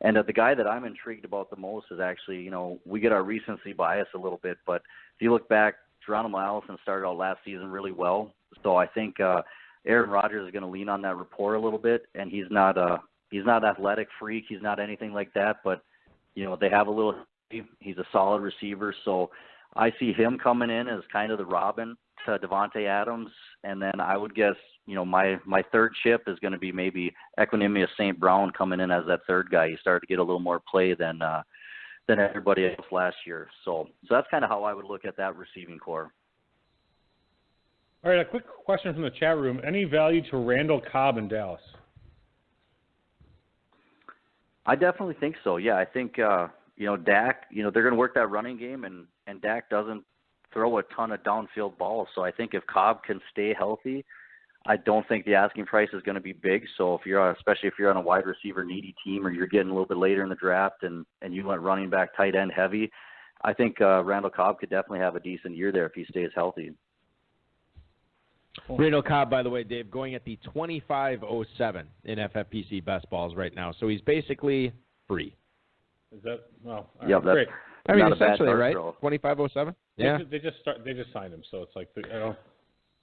And the guy that I'm intrigued about the most is actually, we get our recency bias a little bit, but if you look back, Geronimo Allison started out last season really well. So I think Aaron Rodgers is going to lean on that rapport a little bit, and he's not an athletic freak, he's not anything like that, but they have a little. He's a solid receiver, so I see him coming in as kind of the Robin to Davante Adams, and then I would guess, my third chip is going to be maybe Equanimeous St. Brown coming in as that third guy. He started to get a little more play than everybody else last year. So that's kind of how I would look at that receiving core. All right, a quick question from the chat room. Any value to Randall Cobb in Dallas? I definitely think so. Yeah, I think Dak, they're going to work that running game, and Dak doesn't throw a ton of downfield balls. So I think if Cobb can stay healthy, I don't think the asking price is going to be big. So especially if you're on a wide receiver needy team, or you're getting a little bit later in the draft and you went running back tight end heavy, I think Randall Cobb could definitely have a decent year there if he stays healthy. Randall Cobb, by the way, Dave, going at the 25.07 in FFPC best balls right now. So he's basically free. Is that yeah? Great. I mean, essentially, right? 25.07. Yeah. They just signed him, so it's like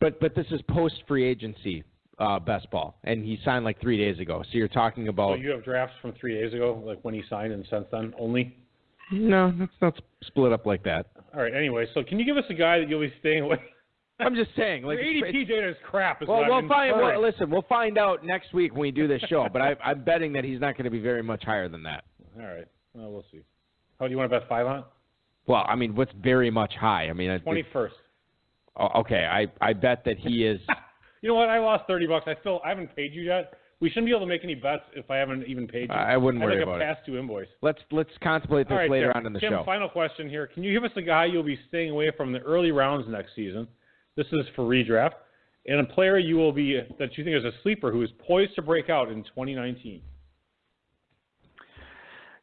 But this is post free agency best ball, and he signed like 3 days ago. So you're talking about. So you have drafts from 3 days ago, like when he signed, and since then only. No, that's not split up like that. All right. Anyway, so can you give us a guy that you'll be staying away? I'm just saying, like your ADP data is crap. We'll find out next week when we do this show. But I'm betting that he's not going to be very much higher than that. All right. Well, we'll see. How do you want to bet 5 on it? Well, I mean, what's very much high? I mean, 21st. Okay, I bet that he is. You know what? I lost $30. I haven't paid you yet. We shouldn't be able to make any bets if I haven't even paid you. I wouldn't worry about it. I have like a past due invoice. Let's contemplate this later on in the show. Tim, final question here. Can you give us a guy you'll be staying away from the early rounds next season? This is for redraft. And a player that you think is a sleeper who is poised to break out in 2019.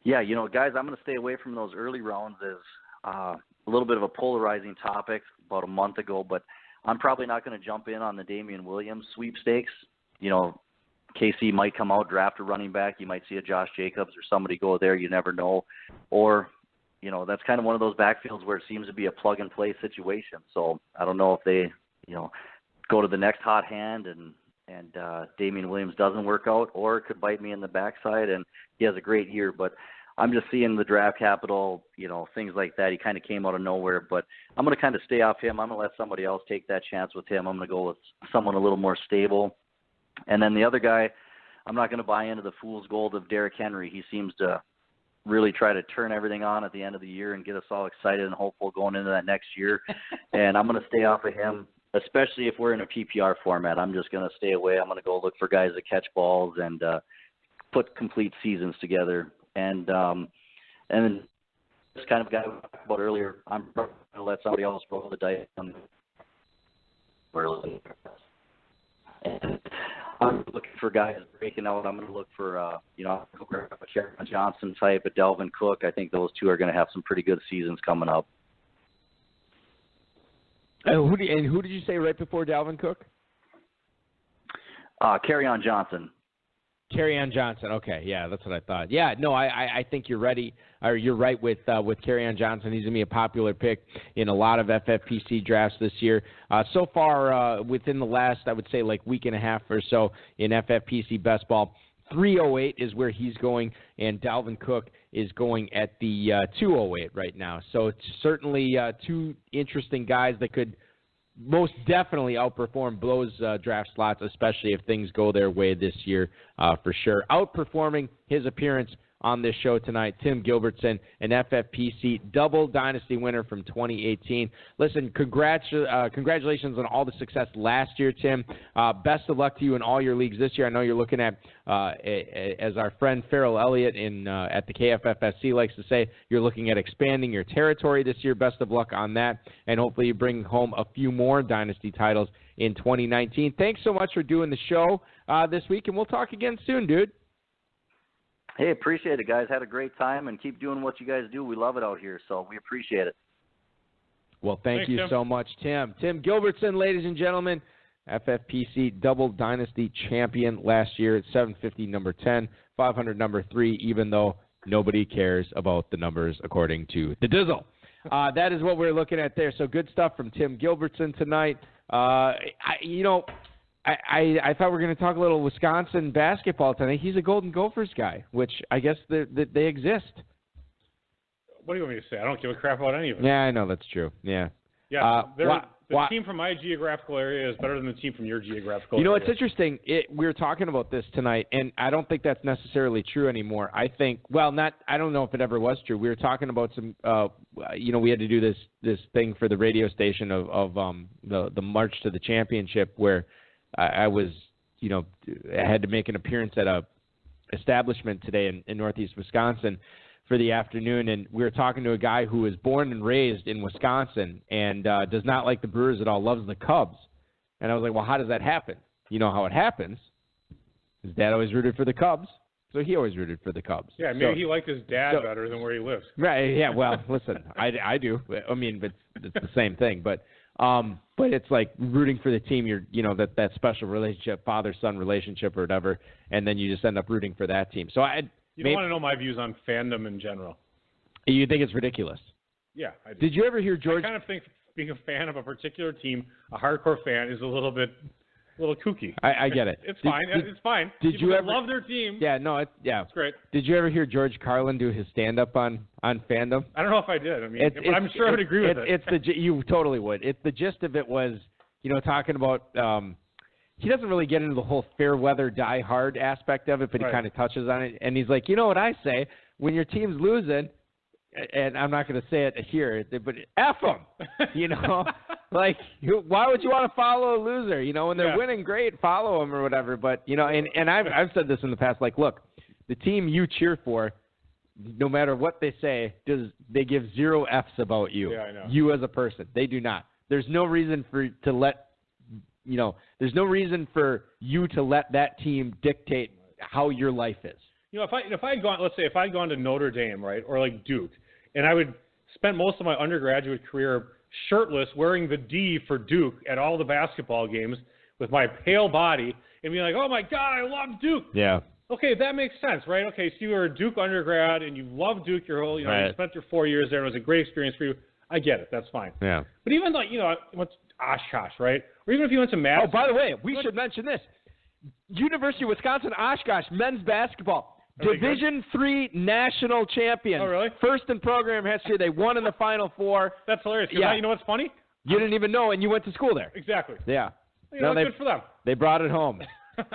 Yeah, guys, I'm going to stay away from those early rounds as a little bit of a polarizing topic about a month ago, but I'm probably not going to jump in on the Damian Williams sweepstakes. KC might come out, draft a running back. You might see a Josh Jacobs or somebody go there. You never know. Or, that's kind of one of those backfields where it seems to be a plug-and-play situation. So I don't know if they, go to the next hot hand and Damian Williams doesn't work out, or it could bite me in the backside, and he has a great year. But I'm just seeing the draft capital, things like that. He kind of came out of nowhere, but I'm going to kind of stay off him. I'm going to let somebody else take that chance with him. I'm going to go with someone a little more stable. And then the other guy, I'm not going to buy into the fool's gold of Derrick Henry. He seems to really try to turn everything on at the end of the year and get us all excited and hopeful going into that next year. And I'm going to stay off of him, especially if we're in a PPR format. I'm just going to stay away. I'm going to go look for guys that catch balls and put complete seasons together. And this kind of guy we talked about earlier, I'm going to let somebody else roll the dice on early. And I'm looking for guys breaking out. I'm going to look for, a Kerryon Johnson type, a Dalvin Cook. I think those two are going to have some pretty good seasons coming up. Who did you say right before Dalvin Cook? Kerryon Johnson. Kerryon Johnson. Okay, yeah, that's what I thought. Yeah, no, I think you're ready. Or you're right with Kerryon Johnson. He's gonna be a popular pick in a lot of FFPC drafts this year. So far, within the last, I would say, like week and a half or so in FFPC best ball, 308 is where he's going, and Dalvin Cook is going at the 208 right now. So it's certainly two interesting guys that could most definitely outperform those draft slots, especially if things go their way this year for sure. Outperforming his appearance on this show tonight, Tim Gilbertson, an FFPC double dynasty winner from 2018. Listen, congratulations on all the success last year, Tim. Best of luck to you in all your leagues this year. I know you're looking at, as our friend Farrell Elliott at the KFFSC likes to say, you're looking at expanding your territory this year. Best of luck on that, and hopefully you bring home a few more dynasty titles in 2019. Thanks so much for doing the show this week, and we'll talk again soon, dude. Hey, appreciate it, guys. Had a great time, and keep doing what you guys do. We love it out here, so we appreciate it. Well, thanks you Tim. So much, Tim. Tim Gilbertson, ladies and gentlemen, FFPC Double Dynasty champion last year at 750, number 10, 500, number 3, even though nobody cares about the numbers according to the Dizzle. That is what we're looking at there. So good stuff from Tim Gilbertson tonight. I thought we were going to talk a little Wisconsin basketball tonight. He's a Golden Gophers guy, which I guess they exist. What do you want me to say? I don't give a crap about any of it. Yeah, I know that's true. Yeah. Yeah, the team from my geographical area is better than the team from your geographical area. It's interesting. We were talking about this tonight, and I don't think that's necessarily true anymore. I think, I don't know if it ever was true. We were talking about some, we had to do this thing for the radio station of the March to the Championship where I was, I had to make an appearance at a establishment today in Northeast Wisconsin for the afternoon, and we were talking to a guy who was born and raised in Wisconsin and does not like the Brewers at all, loves the Cubs. And I was like, well, how does that happen? You know how it happens. His dad always rooted for the Cubs, so he always rooted for the Cubs. Yeah, maybe he liked his dad better than where he lives. Right, yeah, well, listen, I do. I mean, but it's the same thing, but it's like rooting for the team, that special relationship, father-son relationship or whatever, and then you just end up rooting for that team. So you don't want to know my views on fandom in general. You think it's ridiculous? Yeah, I do. Did you ever hear George? I kind of think being a fan of a particular team, a hardcore fan, is a little kooky. I get it. It's fine. It's fine. Did you ever love their team? Yeah, no, it's great. Did you ever hear George Carlin do his stand-up on fandom? I don't know if I did. I mean, I'm sure I would agree with it. You totally would. The gist of it was, talking about. He doesn't really get into the whole fair weather die hard aspect of it, but he kind of touches on it. And he's like, you know what I say? When your team's losing, and I'm not going to say it here, but F them. Like, why would you want to follow a loser? When they're winning, great, follow them or whatever. But, and I've said this in the past, like, look, the team you cheer for, no matter what they say, they give 0 Fs about you. Yeah, I know. You as a person. They do not. There's no reason there's no reason for you to let that team dictate how your life is. If I had gone, let's say, if I had gone to Notre Dame, right, or like Duke, and I would spend most of my undergraduate career shirtless, wearing the D for Duke at all the basketball games with my pale body, and be like, oh my God, I love Duke. Yeah. Okay, that makes sense, right? Okay, so you were a Duke undergrad and you love Duke your whole, you spent your 4 years there. It was a great experience for you. I get it. That's fine. Yeah. But even like, what's Oshkosh, right? Or even if you went to Madison. Oh, by the way, we should mention this. University of Wisconsin Oshkosh men's basketball, Division III national champions. Oh, really? First in program history. They won in the Final Four. That's hilarious. Yeah. You know what's funny? You didn't even know, and you went to school there. Exactly. Yeah. Good for them. They brought it home.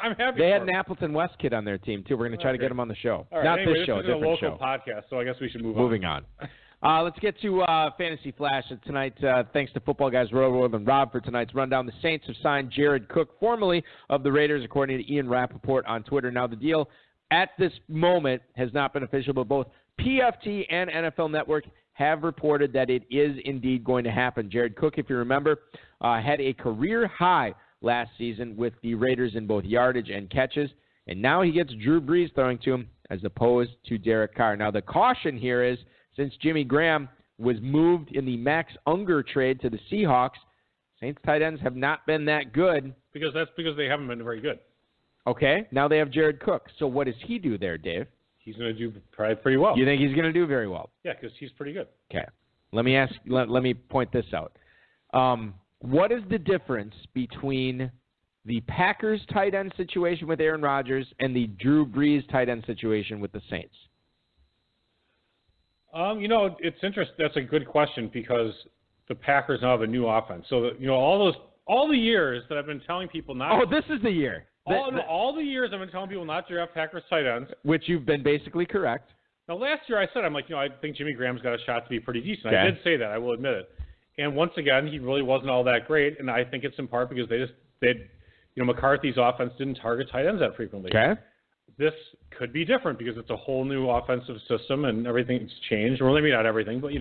I'm happy. They had an Appleton West kid on their team too. We're going to try to get him on the show. All right, Not anyway, this show, is different a local show. podcast, so I guess we should move on. Moving on. Let's get to Fantasy Flash tonight. Thanks to Football Guys Road and Rob for tonight's rundown. The Saints have signed Jared Cook, formerly of the Raiders, according to Ian Rappaport on Twitter. Now, the deal at this moment has not been official, but both PFT and NFL Network have reported that it is indeed going to happen. Jared Cook, if you remember, had a career high last season with the Raiders in both yardage and catches, and now he gets Drew Brees throwing to him as opposed to Derek Carr. Now, the caution here is since Jimmy Graham was moved in the Max Unger trade to the Seahawks, Saints tight ends have not been that good. Because they haven't been very good. Okay, now they have Jared Cook. So what does he do there, Dave? He's going to do probably pretty well. You think he's going to do very well? Yeah, because he's pretty good. Okay. Let me point this out. What is the difference between the Packers tight end situation with Aaron Rodgers and the Drew Brees tight end situation with the Saints? It's interesting. That's a good question because the Packers now have a new offense. So, all the years that I've been telling people not. Oh, this is the year. All the years I've been telling people not to draft Packers tight ends. Which you've been basically correct. Now, last year I said, I think Jimmy Graham's got a shot to be pretty decent. Okay. I did say that. I will admit it. And once again, he really wasn't all that great. And I think it's in part because McCarthy's offense didn't target tight ends that frequently. Okay. This could be different because it's a whole new offensive system and everything's changed. Well, maybe not everything, but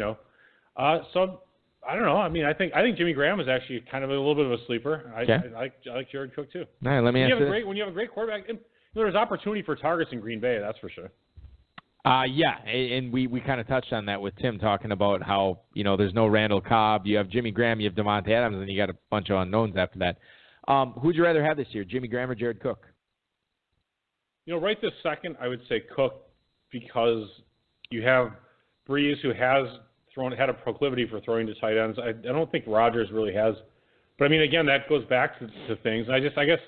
so I don't know. I mean, I think Jimmy Graham is actually kind of a little bit of a sleeper. I like Jared Cook too. All right, let me ask you. When you have a great quarterback, there's opportunity for targets in Green Bay. That's for sure. Yeah, and we kind of touched on that with Tim talking about how there's no Randall Cobb. You have Jimmy Graham, you have Devontae Adams, and you got a bunch of unknowns after that. Who'd you rather have this year, Jimmy Graham or Jared Cook? Right this second, I would say Cook because you have Brees who has had a proclivity for throwing to tight ends. I don't think Rodgers really has. But, I mean, again, that goes back to things. I guess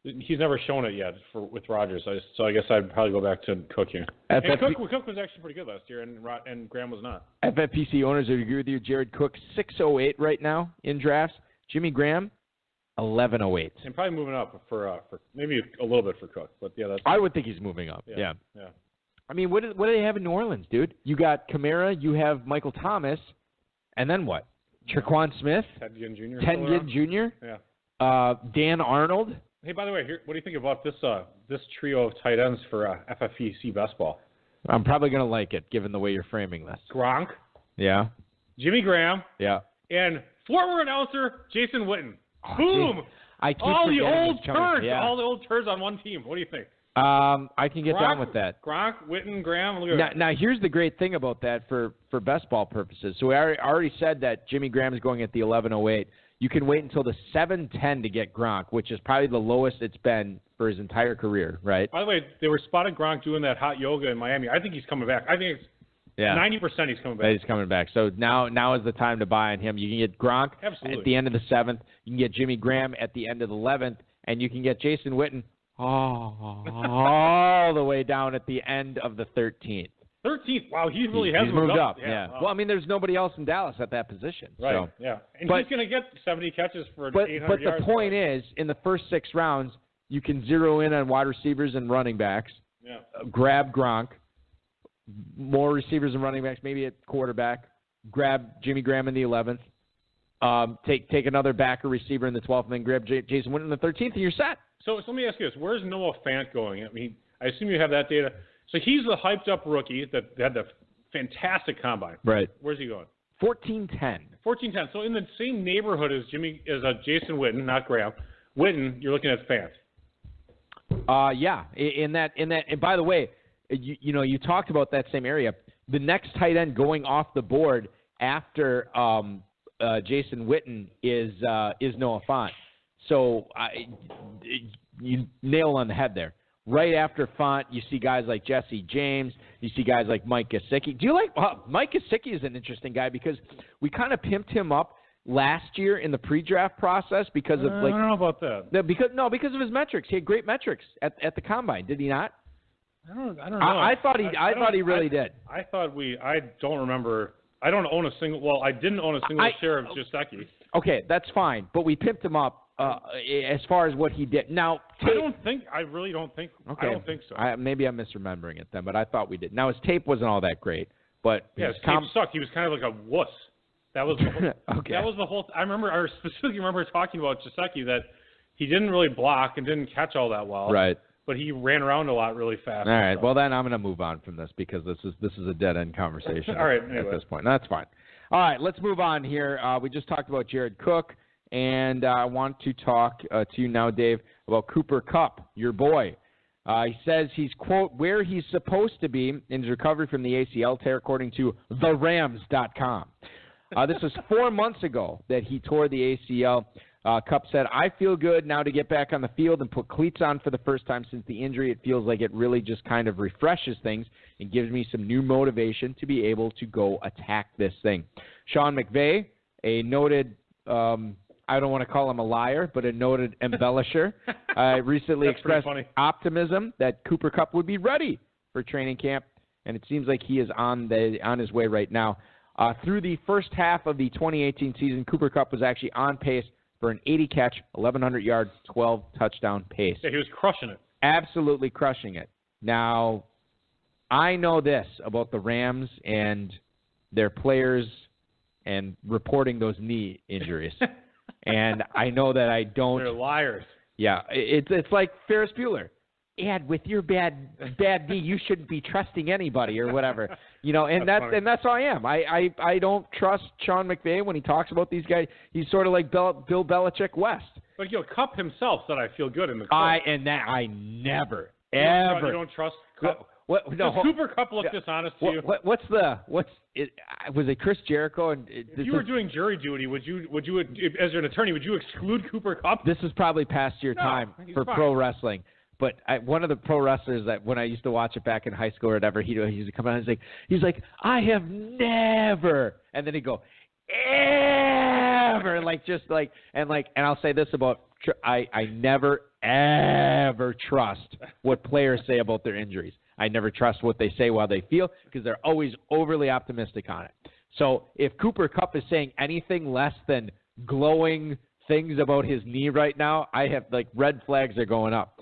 he's never shown it yet with Rodgers. So I guess I'd probably go back to Cook here. And Cook was actually pretty good last year, and Graham was not. FFPC owners would agree with you. Jared Cook, 608 right now in drafts. Jimmy Graham, 1108. And probably moving up for maybe a little bit for Cook. But, yeah, I would think he's moving up. Yeah. I mean, what do they have in New Orleans, dude? You got Kamara, you have Michael Thomas, and then what? Tre'Quan Smith? Ted Ginn Jr. Yeah. Dan Arnold. Hey, by the way, what do you think about this trio of tight ends for FFPC best ball? I'm probably going to like it, given the way you're framing this. Gronk. Yeah. Jimmy Graham. Yeah. And former announcer Jason Witten. Oh, boom! All the old turds. Yeah. All the old turds on one team. What do you think? I can get down with that. Gronk, Witten, Graham. Now, here's the great thing about that for best ball purposes. So we already said that Jimmy Graham is going at the 1108. You can wait until the 710 to get Gronk, which is probably the lowest it's been for his entire career, right? By the way, they were spotted Gronk doing that hot yoga in Miami. I think he's coming back. I think it's 90% he's coming back. He's coming back. So now is the time to buy on him. You can get Gronk at the end of the 7th. You can get Jimmy Graham at the end of the 11th. And you can get Jason Witten all the way down at the end of the 13th. 13th? Wow, he really has moved up. Yeah. Wow. Well, I mean, there's nobody else in Dallas at that position. Right, so. Yeah. And he's going to get 70 catches for 800 yards. But the point is, in the first 6 rounds, you can zero in on wide receivers and running backs. Yeah. Grab Gronk. More receivers and running backs, maybe at quarterback. Grab Jimmy Graham in the 11th. Take another backer receiver in the 12th, and then grab Jason Witten in the 13th, and you're set. So let me ask you this. Where's Noah Fant going? I mean, I assume you have that data. So he's the hyped-up rookie that had the fantastic combine. Right. Where's he going? 1410. 1410. So in the same neighborhood as Jason Witten, not Graham. Witten, you're looking at Fant. Yeah. In that. And by the way, you talked about that same area. The next tight end going off the board after Jason Witten is Noah Fant. So you nail on the head there. Right after Font, you see guys like Jesse James. You see guys like Mike Gesicki. Do you like Mike Gesicki is an interesting guy because we kind of pimped him up last year in the pre-draft process because of I don't know about that. Because of his metrics. He had great metrics at the combine. Did he not? I don't know. I thought he really did. I don't remember. I don't own a single. Well, I didn't own a single share of Gesicki. Okay, that's fine. But we pimped him up as far as what he did. Now, I really don't think. Okay. I don't think so. Maybe I'm misremembering it then, but I thought we did. Now his tape wasn't all that great, but his tape sucked. He was kind of like a wuss. That was the whole, okay. That was the whole. I specifically remember talking about Gesicki that he didn't really block and didn't catch all that well. Right. But he ran around a lot really fast. All right. Well, then I'm going to move on from this because this is a dead end conversation. All right. At this point, that's fine. All right. Let's move on here. We just talked about Jared Cook, and I want to talk to you now, Dave, about Cooper Kupp, your boy. He says he's, quote, where he's supposed to be in his recovery from the ACL tear, according to therams.com. This was 4 months ago that he tore the ACL. Kupp said, I feel good now to get back on the field and put cleats on for the first time since the injury. It feels like it really just kind of refreshes things and gives me some new motivation to be able to go attack this thing. Sean McVay, a noted, I don't want to call him a liar, but a noted embellisher, recently expressed optimism that Cooper Kupp would be ready for training camp, and it seems like he is on his way right now. Through the first half of the 2018 season, Cooper Kupp was actually on pace for an 80-catch, 1,100-yard, 12-touchdown pace. Yeah, he was crushing it. Absolutely crushing it. Now, I know this about the Rams and their players and reporting those knee injuries. And I know that I don't. They're liars. Yeah, it's like Ferris Bueller. Ed, with your bad knee, you shouldn't be trusting anybody or whatever. You know, and that's how I am. I don't trust Sean McVay when he talks about these guys. He's sort of like Bill Belichick West. But Kupp himself said I feel good in the club. I never ever. You don't trust Kupp? No, does Cooper Kupp look dishonest to you? Was it Chris Jericho? And if you were doing jury duty, would you as an attorney, would you exclude Cooper Kupp? This is probably past your time for pro wrestling. But one of the pro wrestlers that when I used to watch it back in high school or whatever, he used to come out and he's like, I have never, and then he'd go, ever, and I'll say this about, I never ever trust what players say about their injuries. I never trust what they say while they feel because they're always overly optimistic on it. So if Cooper Kupp is saying anything less than glowing things about his knee right now, I have red flags are going up.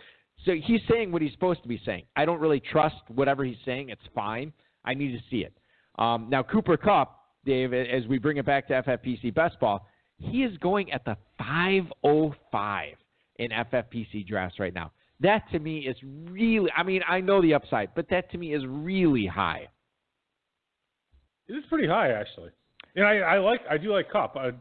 So he's saying what he's supposed to be saying. I don't really trust whatever he's saying. It's fine. I need to see it. Now, Cooper Kupp, Dave, as we bring it back to FFPC Best Ball, he is going at the 505 in FFPC drafts right now. That, to me, is really – I mean, I know the upside, but that, to me, is really high. It is pretty high, actually. And I do like Kupp. But,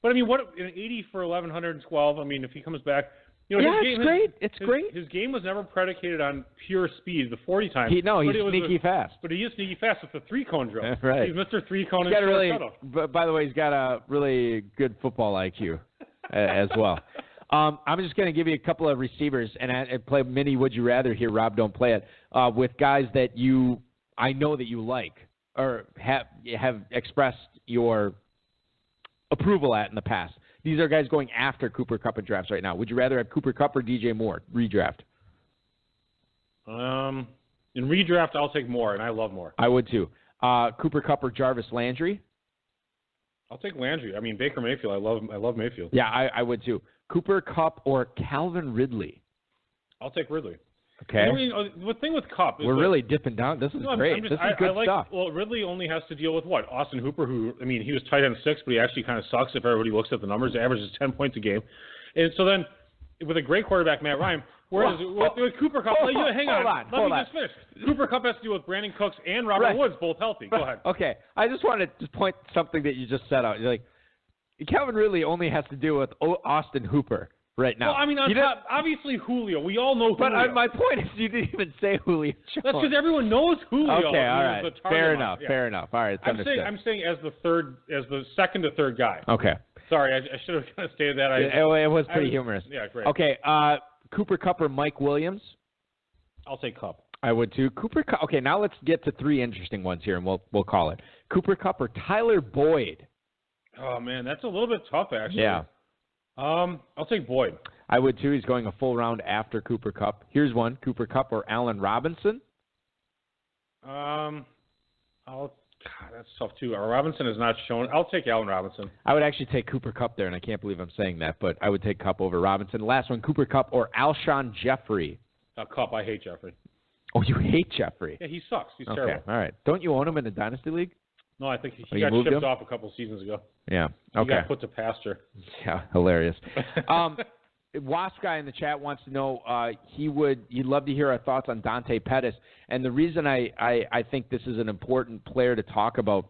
I mean, what an 80 for 1,112, I mean, if he comes back – it's great. It's great. His game was never predicated on pure speed, the 40 times. He's sneaky fast. But he is sneaky fast with the three-cone drill. Right. He's Mr. Three-Cone. By the way, he's got a really good football IQ as well. I'm just going to give you a couple of receivers and play mini Would You Rather here. Rob, don't play it. With guys that I know that you like or have expressed your approval at in the past. These are guys going after Cooper Kupp in drafts right now. Would you rather have Cooper Kupp or DJ Moore redraft? In redraft, I'll take Moore, and I love Moore. I would too. Cooper Kupp or Jarvis Landry? I'll take Landry. I mean, Baker Mayfield. I love Mayfield. Yeah, I would too. Cooper Kupp or Calvin Ridley? I'll take Ridley. Okay. I mean, the thing with Kupp is we're really dipping down. This is great. This is good stuff. Well, Ridley only has to deal with what? Austin Hooper, who, I mean, he was tight end 6, but he actually kind of sucks if everybody looks at the numbers. He averages 10 points a game. And so then, with a great quarterback, Matt Ryan, whereas with Cooper Kupp, hang on. Let me just finish. Cooper Kupp has to deal with Brandon Cooks and Robert Woods, both healthy. Go ahead. Okay. I just wanted to point something that you just said out. You're like, Calvin Ridley only has to deal with Austin Hooper right now. Well, I mean, obviously Julio. We all know Julio. But my point is you didn't even say Julio Jones. That's because everyone knows Julio. Okay, all right. Fair enough. All right, I'm saying as the second to third guy. Okay. Sorry, I should have kind of stated that. It was pretty humorous. Yeah, great. Okay, Cooper Kupp or Mike Williams? I'll take Kupp. I would too. Cooper Kupp. Okay, now let's get to 3 interesting ones here, and we'll call it. Cooper Kupp or Tyler Boyd? Oh, man, that's a little bit tough, actually. Yeah. I'll take Boyd. I would, too. He's going a full round after Cooper Kupp. Here's one, Cooper Kupp or Allen Robinson? God, that's tough, too. Robinson is not shown. I'll take Allen Robinson. I would actually take Cooper Kupp there, and I can't believe I'm saying that, but I would take Kupp over Robinson. Last one, Cooper Kupp or Alshon Jeffrey? Kupp. I hate Jeffrey. Oh, you hate Jeffrey? Yeah, he sucks. He's okay, terrible. All right. Don't you own him in the Dynasty League? No, I think he you got moved shipped him? off a couple seasons ago. Yeah. He Okay. got put to pasture. Yeah, hilarious. Wasp guy in the chat wants to know he'd love to hear our thoughts on Dante Pettis, and the reason I think this is an important player to talk about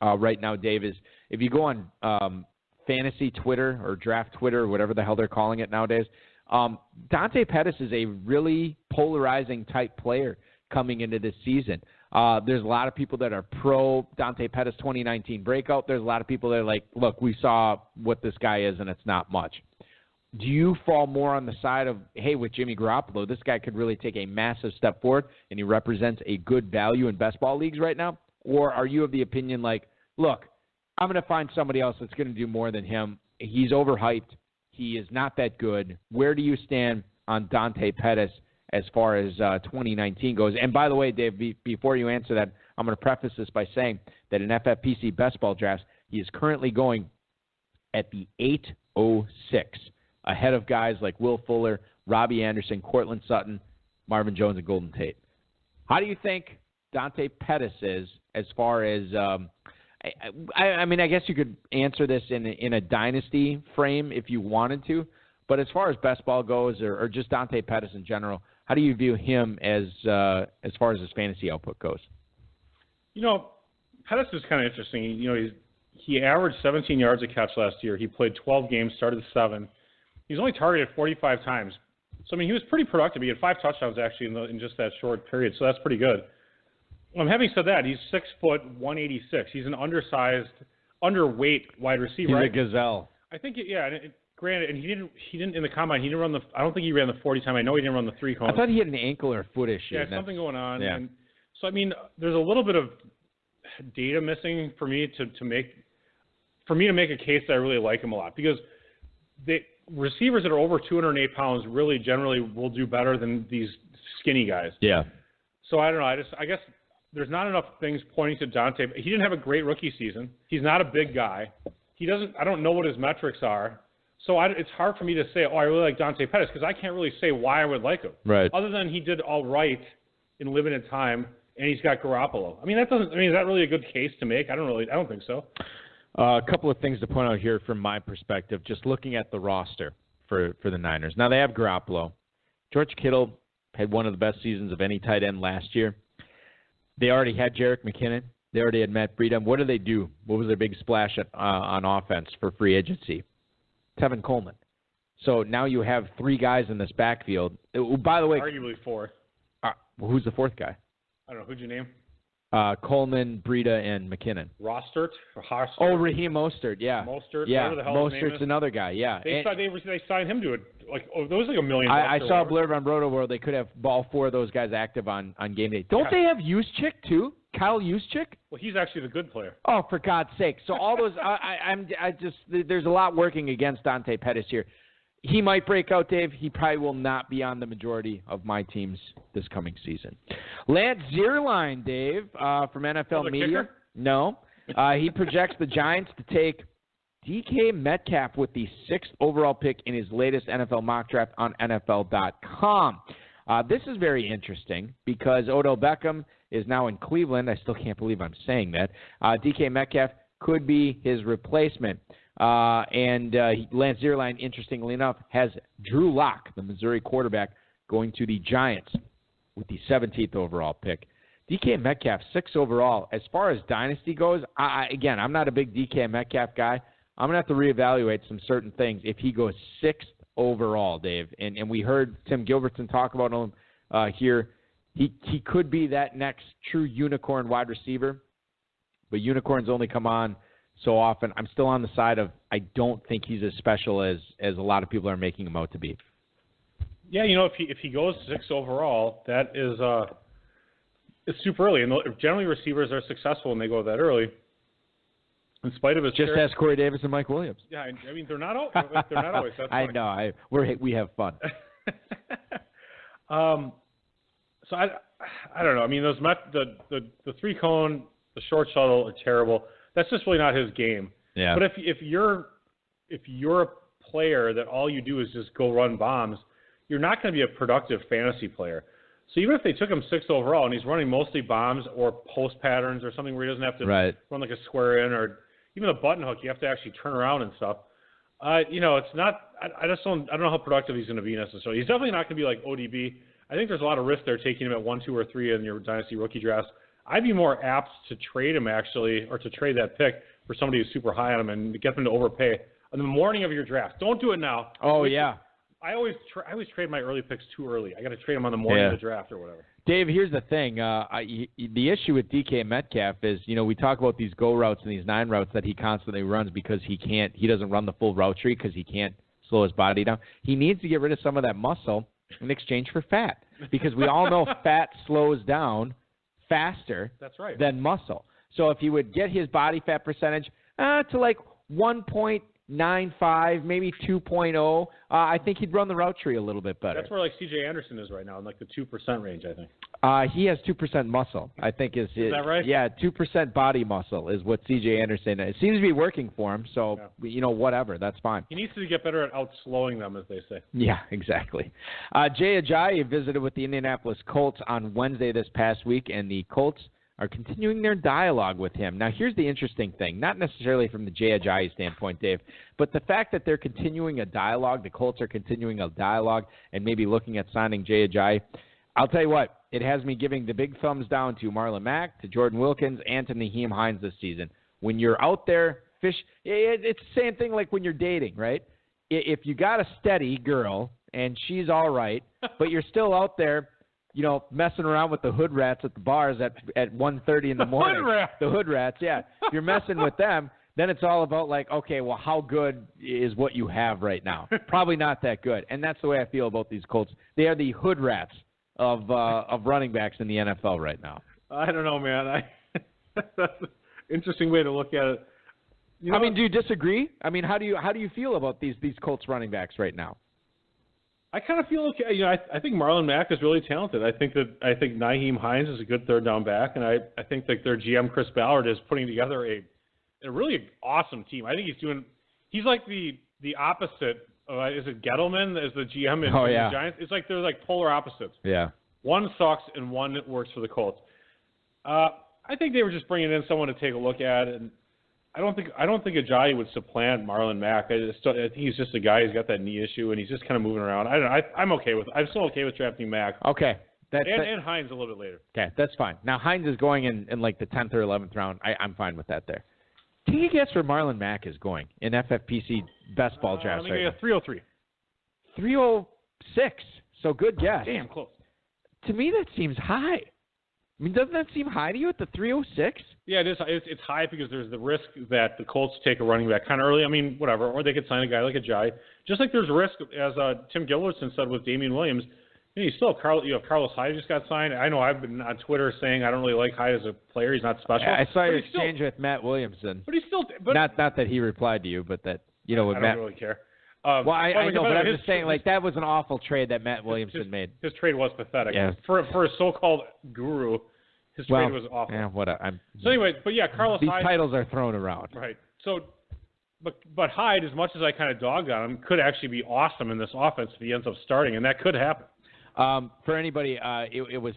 right now, Dave, is if you go on fantasy Twitter or draft Twitter or whatever the hell they're calling it nowadays, Dante Pettis is a really polarizing type player coming into this season. There's a lot of people that are pro Dante Pettis 2019 breakout. There's a lot of people that are like, look, we saw what this guy is and it's not much. Do you fall more on the side of, hey, with Jimmy Garoppolo, this guy could really take a massive step forward and he represents a good value in best ball leagues right now? Or are you of the opinion like, look, I'm going to find somebody else that's going to do more than him. He's overhyped. He is not that good. Where do you stand on Dante Pettis as far as 2019 goes? And by the way, Dave, before you answer that, I'm going to preface this by saying that in FFPC best ball drafts, he is currently going at the 806, ahead of guys like Will Fuller, Robbie Anderson, Cortland Sutton, Marvin Jones, and Golden Tate. How do you think Dante Pettis is as far as I mean, I guess you could answer this in a dynasty frame if you wanted to, but as far as best ball goes or just Dante Pettis in general, how do you view him as far as his fantasy output goes? You know, Pettis is kind of interesting. You know, he averaged 17 yards a catch last year. He played 12 games, started 7. He was only targeted 45 times. So, I mean, he was pretty productive. He had 5 touchdowns, actually, in just that short period, so that's pretty good. Having said that, he's 6 foot, 186. He's an undersized, underweight wide receiver. He's a gazelle. I think, granted, and he didn't in the combine. He didn't run I don't think he ran the 40 time. I know he didn't run the 3 cone. I thought he had an ankle or foot issue. Yeah, something going on. Yeah. And so, I mean, there's a little bit of data missing for me to make a case that I really like him a lot, because receivers that are over 208 pounds really generally will do better than these skinny guys. Yeah. So I don't know. I guess there's not enough things pointing to Dante. He didn't have a great rookie season. He's not a big guy. I don't know what his metrics are. So it's hard for me to say, I really like Dante Pettis, because I can't really say why I would like him. Right. Other than he did all right in limited time, and he's got Garoppolo. I mean, is that really a good case to make? I don't think so. A couple of things to point out here from my perspective, just looking at the roster for the Niners. Now, they have Garoppolo. George Kittle had one of the best seasons of any tight end last year. They already had Jerick McKinnon. They already had Matt Breida. What did they do? What was their big splash on offense for free agency? Tevin Coleman. So now you have 3 guys in this backfield. By the way, arguably 4. Who's the 4th guy? I don't know. Who'd you name? Coleman, Breida, and McKinnon. Rostert? Oh, Raheem Mostert, yeah. Mostert, yeah. whatever the hell his name Mostert's is. another guy, yeah. They signed him to it. There was like $1 million. I saw a blurb on Roto-World. They could have all 4 of those guys active on game day. Don't they have Juszczyk too? Kyle Juszczyk? Well, he's actually the good player. Oh, for God's sake! So all those, there's a lot working against Dante Pettis here. He might break out, Dave. He probably will not be on the majority of my teams this coming season. Lance Zierlein, Dave, from NFL Media. Kicker? No. He projects the Giants to take DK Metcalf with the 6th overall pick in his latest NFL mock draft on NFL.com. This is very interesting because Odell Beckham is now in Cleveland. I still can't believe I'm saying that. DK Metcalf could be his replacement. And Lance Zierlein, interestingly enough, has Drew Lock, the Missouri quarterback, going to the Giants with the 17th overall pick. DK Metcalf, 6th overall. As far as Dynasty goes, again, I'm not a big DK Metcalf guy. I'm going to have to reevaluate some certain things if he goes 6th overall, Dave. And we heard Tim Gilbertson talk about him here. He could be that next true unicorn wide receiver, but unicorns only come on so often. I'm still on the side of I don't think he's as special as a lot of people are making him out to be. Yeah, if he goes 6th overall, that is it's super early. And generally receivers are successful when they go that early. in spite of his just ask Corey Davis and Mike Williams. Yeah, I mean they're not always. That's I know. We have fun. So I don't know. I mean those the 3-cone, the short shuttle are terrible. That's just really not his game. Yeah. But if you're a player that all you do is just go run bombs, you're not going to be a productive fantasy player. So even if they took him 6th overall and he's running mostly bombs or post patterns or something where he doesn't have to run like a square in, or even a button hook, you have to actually turn around and stuff. It's not. I don't know how productive he's going to be necessarily. He's definitely not going to be like ODB. I think there's a lot of risk there taking him at 1, 2, or 3 in your dynasty rookie drafts. I'd be more apt to trade him actually, or to trade that pick for somebody who's super high on him and get them to overpay on the morning of your draft. Don't do it now. Oh yeah. I always trade my early picks too early. I got to trade them on the morning of the draft or whatever. Dave, here's the thing. The issue with DK Metcalf is, we talk about these go routes and these 9 routes that he constantly runs because he doesn't run the full route tree because he can't slow his body down. He needs to get rid of some of that muscle in exchange for fat, because we all know fat slows down faster than muscle. So if he would get his body fat percentage to like 1.95, maybe 2.0, I think he'd run the route tree a little bit better. That's where like C.J. Anderson is right now, in like the 2% range, I think. He has 2% muscle, I think. Is that right? Yeah, 2% body muscle is what C.J. Anderson. It seems to be working for him, so, whatever. That's fine. He needs to get better at outslowing them, as they say. Yeah, exactly. Jay Ajayi visited with the Indianapolis Colts on Wednesday this past week, and the Colts are continuing their dialogue with him. Now, here's the interesting thing, not necessarily from the Jay Ajayi standpoint, Dave, but the fact that they're continuing a dialogue, the Colts are continuing a dialogue and maybe looking at signing Jay Ajayi. I'll tell you what, it has me giving the big thumbs down to Marlon Mack, to Jordan Wilkins, and to Nyheim Hines this season. When you're out there, it's the same thing like when you're dating, right? If you got a steady girl and she's all right, but you're still out there, messing around with the hood rats at the bars at 1:30 in the morning. The hood rats, yeah. If you're messing with them, then it's all about like, okay, well, how good is what you have right now? Probably not that good. And that's the way I feel about these Colts. They are the hood rats of running backs in the NFL right now. I don't know, man. That's an interesting way to look at it. I mean, do you disagree? I mean, how do you feel about these Colts running backs right now? I kind of feel okay. I think Marlon Mack is really talented. I think Nyheim Hines is a good third down back, and I think that their GM Chris Ballard is putting together a really awesome team. I think he's like the opposite. Is it Gettleman as the GM in the Giants? It's like they're like polar opposites. Yeah. One sucks and one works for the Colts. I think they were just bringing in someone to take a look at, and I don't think Ajayi would supplant Marlon Mack. I think he's just a guy who's got that knee issue, and he's just kind of moving around. I'm okay with. I'm still okay with drafting Mack. Okay. And Hines a little bit later. Okay, that's fine. Now Hines is going in like the 10th or 11th round. I'm fine with that there. Take a guess where Marlon Mack is going in FFPC best ball drafts right now. 303. 306. So good guess. Damn close. To me, that seems high. I mean, doesn't that seem high to you at the 306? Yeah, it is. It's high because there's the risk that the Colts take a running back kind of early. I mean, whatever. Or they could sign a guy like Ajayi. Just like there's risk, as Tim Gilbertson said with Damian Williams. You still have Carlos Hyde just got signed. I know I've been on Twitter saying I don't really like Hyde as a player. He's not special. Yeah, I saw your exchange with Matt Williamson. But he's still. Not that he replied to you, but that with I Matt. don't really care. I know, but I'm just saying, like, that was an awful trade that Matt Williamson made. His trade was pathetic. Yeah. For a so-called guru, his trade was awful. Yeah, So anyway, but yeah, Carlos Hyde. These titles are thrown around. Right. So, but Hyde, as much as I kind of dogged on him, could actually be awesome in this offense if he ends up starting, and that could happen. For anybody, it was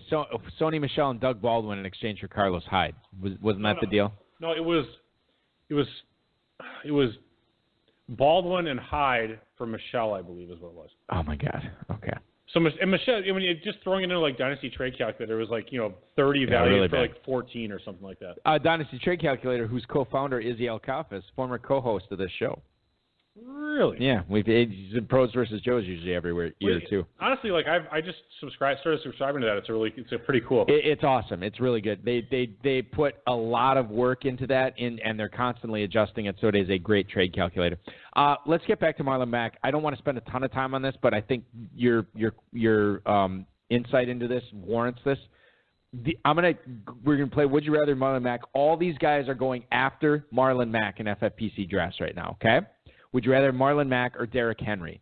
Sony Michel and Doug Baldwin in exchange for Carlos Hyde. Wasn't that the deal? No, it was Baldwin and Hyde for Michel, I believe, is what it was. Oh my God. Okay. So Michel, I mean, just throwing it into like Dynasty Trade Calculator was like 30 valued really for bad. like 14 or something like that. Dynasty Trade Calculator, whose co-founder Izzy Alkafis, former co-host of this show. Really? Yeah, he's in Pros versus Joes usually everywhere year too. Honestly, like I just started subscribing to that. It's a pretty cool. It's awesome. It's really good. They put a lot of work into that, and they're constantly adjusting it, so it is a great trade calculator. Let's get back to Marlon Mack. I don't want to spend a ton of time on this, but I think your insight into this warrants this. We're gonna play Would You Rather Marlon Mack. All these guys are going after Marlon Mack in FFPC drafts right now. Okay. Would you rather Marlon Mack or Derrick Henry?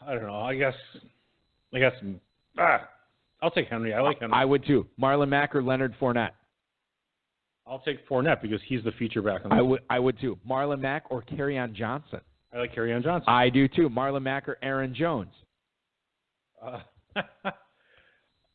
I don't know. I guess. I'll take Henry. I like Henry. I would too. Marlon Mack or Leonard Fournette? I'll take Fournette because he's the feature back on I would too. Marlon Mack or Kerryon Johnson? I like Kerryon Johnson. I do too. Marlon Mack or Aaron Jones?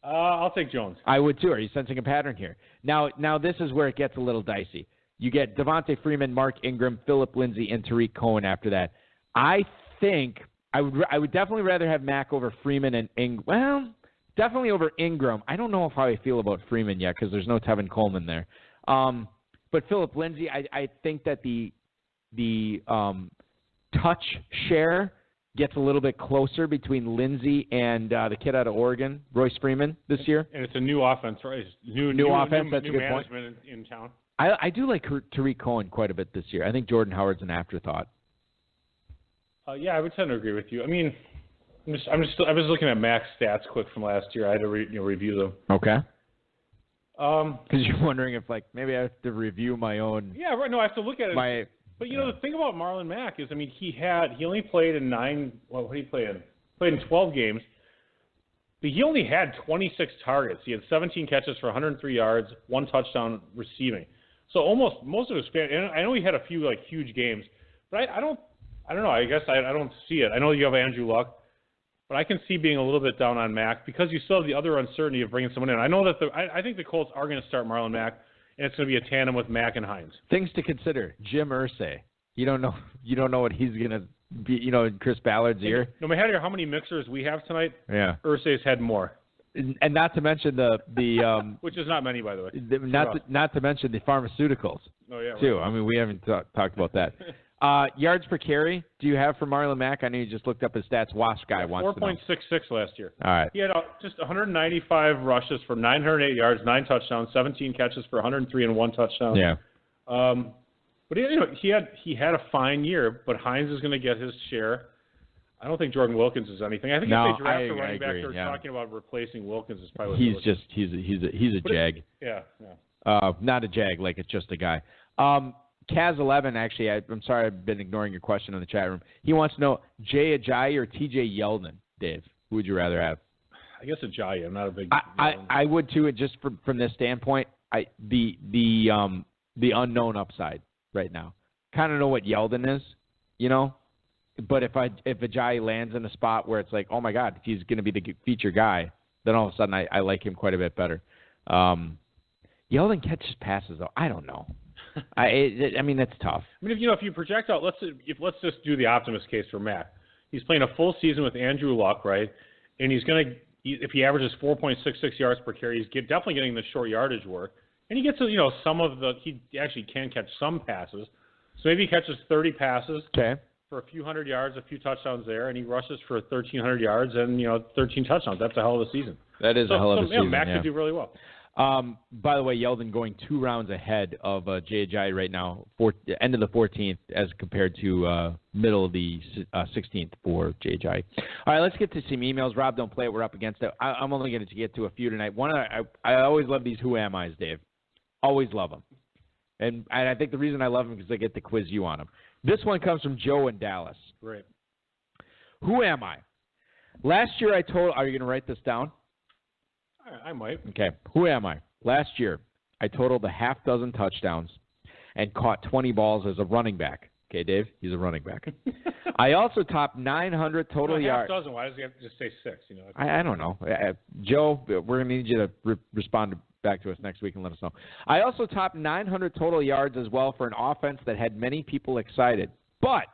I'll take Jones. I would too. Are you sensing a pattern here? Now this is where it gets a little dicey. You get Devontae Freeman, Mark Ingram, Phillip Lindsay, and Tariq Cohen after that. I think I would definitely rather have Mack over Freeman and Ingram. Well, definitely over Ingram. I don't know how I feel about Freeman yet because there's no Tevin Coleman there. But Phillip Lindsay, I think that the touch share gets a little bit closer between Lindsay and the kid out of Oregon, Royce Freeman, this year. And it's a new offense, right? New offense. That's new a good point. Management in town. I do like Tariq Cohen quite a bit this year. I think Jordan Howard's an afterthought. Yeah, I would tend to agree with you. I mean, I was looking at Mack's stats quick from last year. I had to review them. Okay. Because you're wondering if maybe I have to review my own. Yeah, right. No, I have to look at it. But the thing about Marlon Mack is, I mean, he only played in what did he play in? Played in 12 games. But he only had 26 targets. He had 17 catches for 103 yards, 1 touchdown receiving. So almost most of his – and I know he had a few, huge games. But I don't know. I guess I don't see it. I know you have Andrew Luck. But I can see being a little bit down on Mack because you still have the other uncertainty of bringing someone in. I know that I think the Colts are going to start Marlon Mack, and it's going to be a tandem with Mack and Hines. Things to consider. Jim Irsay. You don't know what he's going to be, in Chris Ballard's ear. No matter how many mixers we have tonight, yeah, Irsay's had more. And not to mention the which is not many, by the way. Not to mention the pharmaceuticals. Oh yeah. Too. Right. I mean, we haven't talked about that. Yards per carry, do you have for Marlon Mack? I know you just looked up his stats. Wash guy wants to know. 4.66 last year. All right. He had just 195 rushes for 908 yards, 9 touchdowns, 17 catches for 103 and 1 touchdown. Yeah. But he had a fine year. But Hines is going to get his share. I don't think Jordan Wilkins is anything. I think if they draft a running back, they're talking about replacing Wilkins. Is probably he's a jag. Yeah. Not a jag, it's just a guy. Kaz11, actually, I'm sorry I've been ignoring your question in the chat room. He wants to know Jay Ajayi or TJ Yeldon, Dave. Who would you rather have? I guess Ajayi. I'm not a big. I would too. And just from this standpoint, the unknown upside right now. Kind of know what Yeldon is, But if Ajayi lands in a spot where it's like, oh my God, he's going to be the feature guy, then all of a sudden I like him quite a bit better. Yeldon catches passes though. I don't know. I mean, that's tough. I mean, if you project out, let's just do the optimist case for Mack. He's playing a full season with Andrew Luck, right? And if he averages 4.66 yards per carry, he's definitely getting the short yardage work. And he gets some of he actually can catch some passes. So maybe he catches 30 passes for a few hundred yards, a few touchdowns there, and he rushes for 1,300 yards and 13 touchdowns. That's a hell of a season. That is a hell of a season. Mack could do really well. By the way, Yeldon going 2 rounds ahead of Jay Ajayi right now, end of the 14th as compared to middle of the 16th for Jay Ajayi. All right, let's get to some emails. Rob, don't play it. We're up against it. I'm only going to get to a few tonight. One, I always love these Who Am I's, Dave. Always love them. And I think the reason I love them is because I get to quiz you on them. This one comes from Joe in Dallas. Great. Who am I? Last year are you going to write this down? I might. Okay. Who am I? Last year, I totaled a half dozen touchdowns and caught 20 balls as a running back. Okay, Dave? He's a running back. I also topped 900 total yards. Half dozen? Why does he have to just say 6? I don't know. Joe, we're going to need you to respond back to us next week and let us know. I also topped 900 total yards as well for an offense that had many people excited. But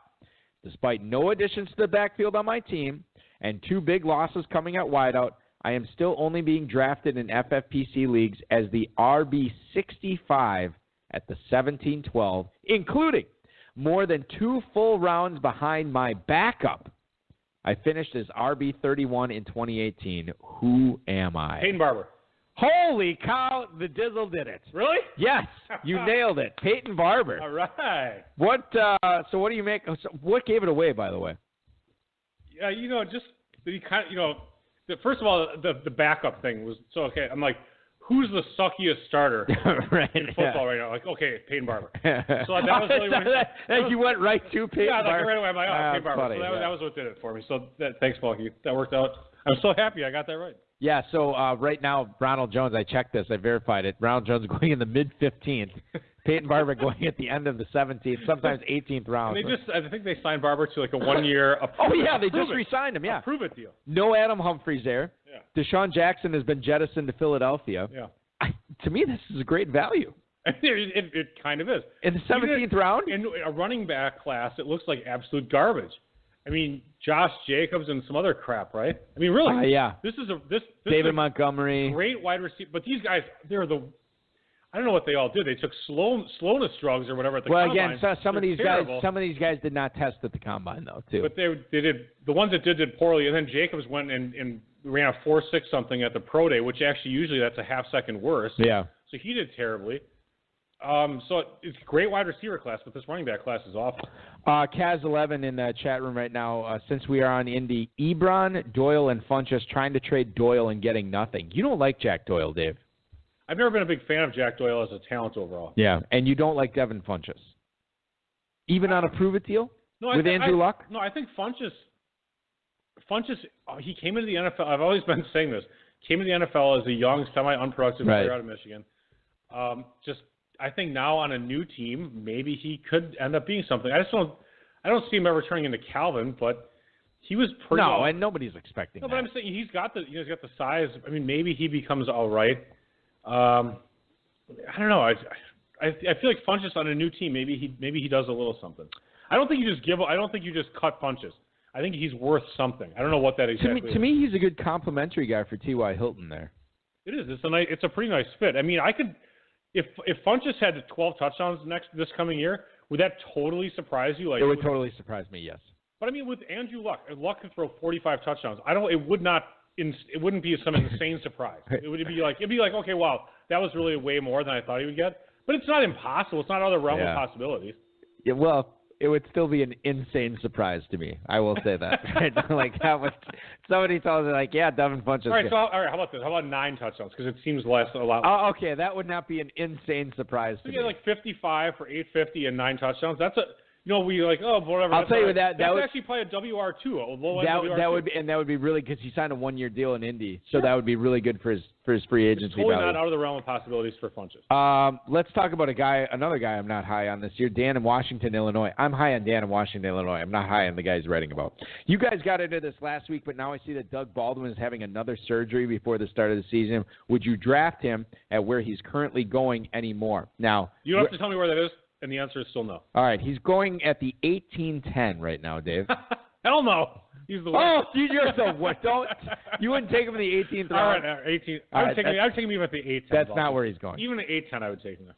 despite no additions to the backfield on my team and 2 big losses coming at wideout, I am still only being drafted in FFPC leagues as the RB65 at the 17-12, including more than 2 full rounds behind my backup. I finished as RB31 in 2018. Who am I? Peyton Barber. Holy cow, the Dizzle did it. Really? Yes, you nailed it. Peyton Barber. All right. So what do you make? What gave it away, by the way? Yeah, just the kind of, first of all, the backup thing was so okay. I'm like, who's the suckiest starter right, in football right now? Like, okay, Peyton Barber. So that was really you went right to Peyton Barber. Right away. I'm like, Peyton Barber. Funny, so that was what did it for me. So thanks, Bulky. That worked out. I'm so happy I got that right. Yeah, so right now, Ronald Jones, I checked this, I verified it. Ronald Jones going in the mid-15th. Peyton Barber going at the end of the 17th, sometimes 18th round. And I think they signed Barber to like a 1 year. They just re-signed him. Yeah, approve it deal. No Adam Humphries there. Yeah. Deshaun Jackson has been jettisoned to Philadelphia. Yeah. To me, this is a great value. It kind of is. In the 17th round? In a running back class, it looks like absolute garbage. I mean, Josh Jacobs and some other crap, right? I mean, really. Yeah. This is David Montgomery. Great wide receiver. But these guys, I don't know what they all did. They took slowness drugs or whatever at the combine. Well, again, some of these guys did not test at the combine though, too. But they did. The ones that did poorly, and then Jacobs went and ran a 4.6 something at the pro day, which actually usually that's a half second worse. Yeah. So he did terribly. So it's a great wide receiver class, but this running back class is awful. Kaz11 in the chat room right now. Since we are on Indy, Ebron, Doyle, and Funchess trying to trade Doyle and getting nothing. You don't like Jack Doyle, Dave. I've never been a big fan of Jack Doyle as a talent overall. Yeah, and you don't like Devin Funchess, even on a prove-it deal with Andrew Luck. No, I think Funchess. He came into the NFL. I've always been saying this. Came into the NFL as a young, semi-unproductive player out of Michigan. I think now on a new team, maybe he could end up being something. I don't see him ever turning into Calvin, but he was pretty. No, and nobody's expecting. No, that. but I'm saying he's got the size. I mean, maybe he becomes all right. I don't know. I feel like Funchess on a new team, maybe he does a little something. I don't think you just cut Funchess. I think he's worth something. I don't know what that exactly is. To me, he's a good complimentary guy for T.Y. Hilton there. It is. It's a pretty nice fit. I mean, I could. If Funchess had 12 touchdowns this coming year, would that totally surprise you? Like, it would totally surprise me, yes. But I mean, with Andrew Luck, Luck could throw 45 touchdowns. It wouldn't be some insane surprise. It'd be like, okay, wow, that was really way more than I thought he would get. But it's not impossible. It's not out of the realm of possibilities. Yeah, well, it would still be an insane surprise to me. I will say that. Like how much somebody tells me, like, yeah, Devin Funchess. All right, how about this? How about 9 touchdowns? Because it seems a lot. Oh, okay, that would not be an insane surprise to me. You get like 55 for 850 and 9 touchdowns. That's we like, oh, whatever. I'll tell you that would actually probably a WR2, a low end WR2. That would be really, because he signed a 1-year deal in Indy, so that would be really good for his free agency. It's totally value. not out of the realm of possibilities for Funchess. Let's talk about another guy I'm not high on this year, Dan in Washington, Illinois. I'm high on Dan in Washington, Illinois. I'm not high on the guy he's writing about. You guys got into this last week, but now I see that Doug Baldwin is having another surgery before the start of the season. Would you draft him at where he's currently going anymore? Now, you don't have to tell me where that is. And the answer is still no. All right, he's going at the 18-10 right now, Dave. Hell no. He's the worst. Oh, you're the what? You wouldn't take him in the 18th round? All right, 18. I would take him even at the 8-10. That's not where he's going. Even at 8-10, I would take him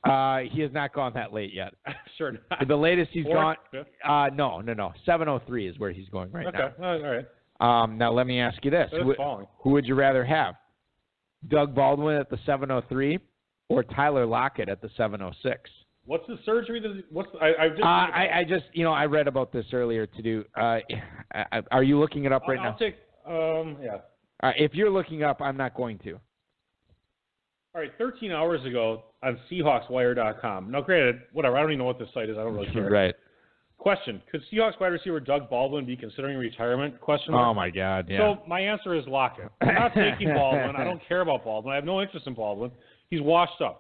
there. He has not gone that late yet. Sure not. The latest he's gone. No. 703 is where he's going right now. Okay, all right. Now let me ask you this: who would you rather have? Doug Baldwin at the 703, or Tyler Lockett at the 706? What's the surgery? I read about this earlier to do. Are you looking it up right now? I'll take. Yeah. If you're looking up, I'm not going to. All right. 13 hours ago on SeahawksWire.com. Now, granted, whatever. I don't even know what this site is. I don't really care. Right. Question: could Seahawks wide receiver Doug Baldwin be considering retirement? Oh my God! Yeah. So my answer is Lockett. I'm not taking Baldwin. I don't care about Baldwin. I have no interest in Baldwin. He's washed up.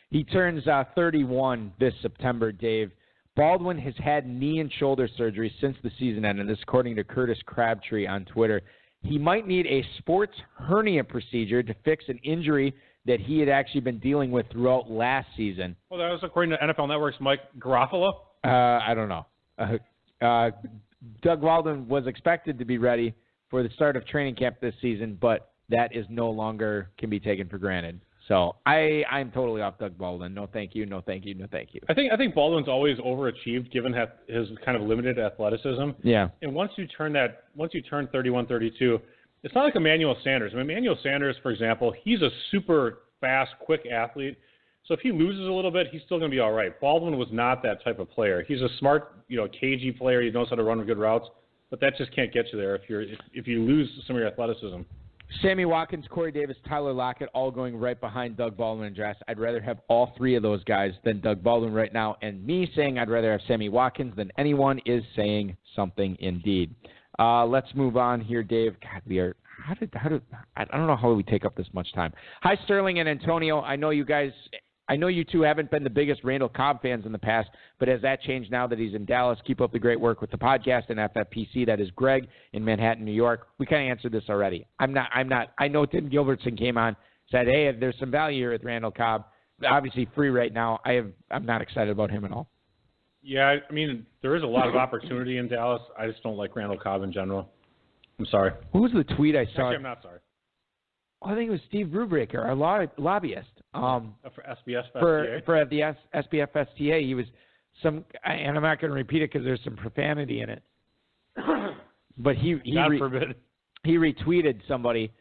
He turns 31 this September, Dave. Baldwin has had knee and shoulder surgery since the season ended, this according to Curtis Crabtree on Twitter. He might need a sports hernia procedure to fix an injury that he had actually been dealing with throughout last season. Well, that was according to NFL Network's Mike Garofalo? I don't know. Doug Baldwin was expected to be ready for the start of training camp this season, but that is no longer can be taken for granted. So I'm totally off Doug Baldwin. No, thank you. No, thank you. No, thank you. I think Baldwin's always overachieved given his kind of limited athleticism. Yeah. And once you turn 31, 32, it's not like Emmanuel Sanders. I mean, Emmanuel Sanders, for example, he's a super fast, quick athlete. So if he loses a little bit, he's still going to be all right. Baldwin was not that type of player. He's a smart, cagey player. He knows how to run good routes, but that just can't get you there if you lose some of your athleticism. Sammy Watkins, Corey Davis, Tyler Lockett, all going right behind Doug Baldwin in drafts. I'd rather have all three of those guys than Doug Baldwin right now. And me saying I'd rather have Sammy Watkins than anyone is saying something indeed. Let's move on here, Dave. God, we are. I don't know how we take up this much time. Hi, Sterling and Antonio. I know you two haven't been the biggest Randall Cobb fans in the past, but has that changed now that he's in Dallas? Keep up the great work with the podcast and FFPC. That is Greg in Manhattan, New York. We kind of answered this already. I'm not. I know Tim Gilbertson came on, said, hey, there's some value here with Randall Cobb. Obviously free right now. I'm not excited about him at all. Yeah, I mean, there is a lot of opportunity in Dallas. I just don't like Randall Cobb in general. I'm sorry. What was the tweet I saw? Actually, I'm not sorry. I think it was Steve Rubricker, our lobbyist. For SBS FTA? For the SBF STA, he was and I'm not going to repeat it because there's some profanity in it. But God forbid. He retweeted somebody,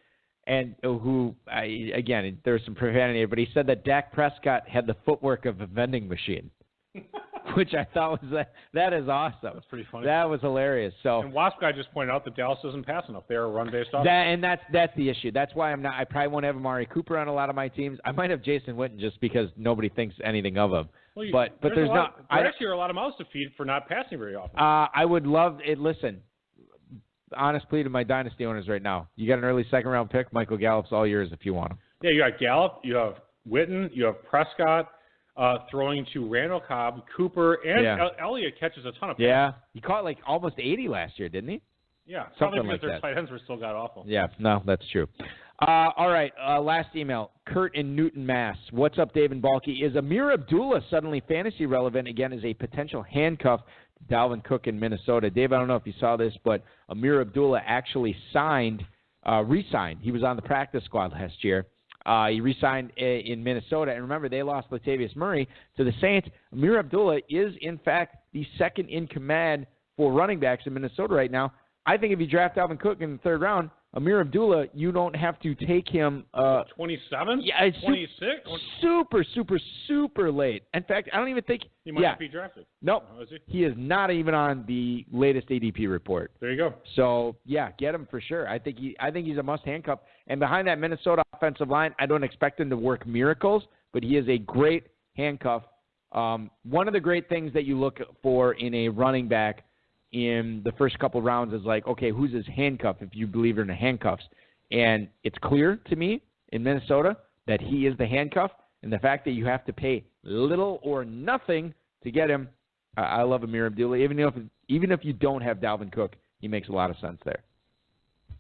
and again, there was some profanity, but he said that Dak Prescott had the footwork of a vending machine. Which I thought that is awesome. That's pretty funny. That was hilarious. So, and Wasp Guy just pointed out that Dallas doesn't pass enough. They're a run-based offense. And that's the issue. That's why I probably won't have Amari Cooper on a lot of my teams. I might have Jason Witten just because nobody thinks anything of him. Well, but there's not. There actually are a lot of mouths to feed for not passing very often. I would love it. Listen, honest plea to my Dynasty owners right now. You got an early second-round pick. Michael Gallup's all yours if you want him. Yeah, you got Gallup. You have Witten. You have Prescott. Throwing to Randall Cobb, Cooper, and Elliott catches a ton of passes. Yeah, he caught like almost 80 last year, didn't he? Yeah, something like that. Their that. tight ends were still god awful. Yeah, no, that's true. All right, last email. Kurt in Newton, Mass. What's up, Dave and Balky? Is Amir Abdullah suddenly fantasy relevant again as a potential handcuff to Dalvin Cook in Minnesota? Dave, I don't know if you saw this, but Amir Abdullah actually re-signed. He was on the practice squad last year. He re-signed in Minnesota. And remember, they lost Latavius Murray to the Saints. Amir Abdullah is, in fact, the second in command for running backs in Minnesota right now. I think if you draft Dalvin Cook in the third round, Amir Abdullah, you don't have to take him 27? Yeah, 26? Super late. In fact, I don't even think he might be drafted. Nope. Oh, is he? He is not even on the latest ADP report. There you go. So, yeah, get him for sure. I think he's a must handcuff. And behind that Minnesota offensive line, I don't expect him to work miracles, but he is a great handcuff. One of the great things that you look for in a running back in the first couple rounds is like, okay, who's his handcuff if you believe in the handcuffs? And it's clear to me in Minnesota that he is the handcuff, and the fact that you have to pay little or nothing to get him, I love Amir Abdullah. Even if you don't have Dalvin Cook, he makes a lot of sense there.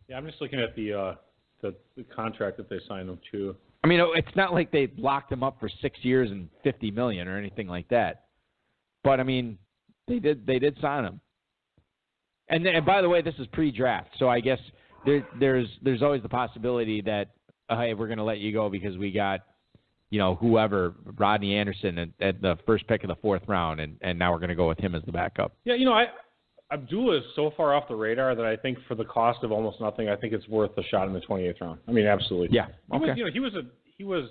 Yeah, I'm just looking at the contract that they signed him to. I mean, it's not like they locked him up for 6 years and $50 million or anything like that. But I mean, they did sign him. And by the way, this is pre-draft, so I guess there's always the possibility that hey, we're going to let you go because we got whoever, Rodney Anderson at the first pick of the fourth round, and now we're going to go with him as the backup. Yeah, Abdullah is so far off the radar that I think for the cost of almost nothing, I think it's worth a shot in the 28th round. I mean, absolutely. Yeah. Okay. He was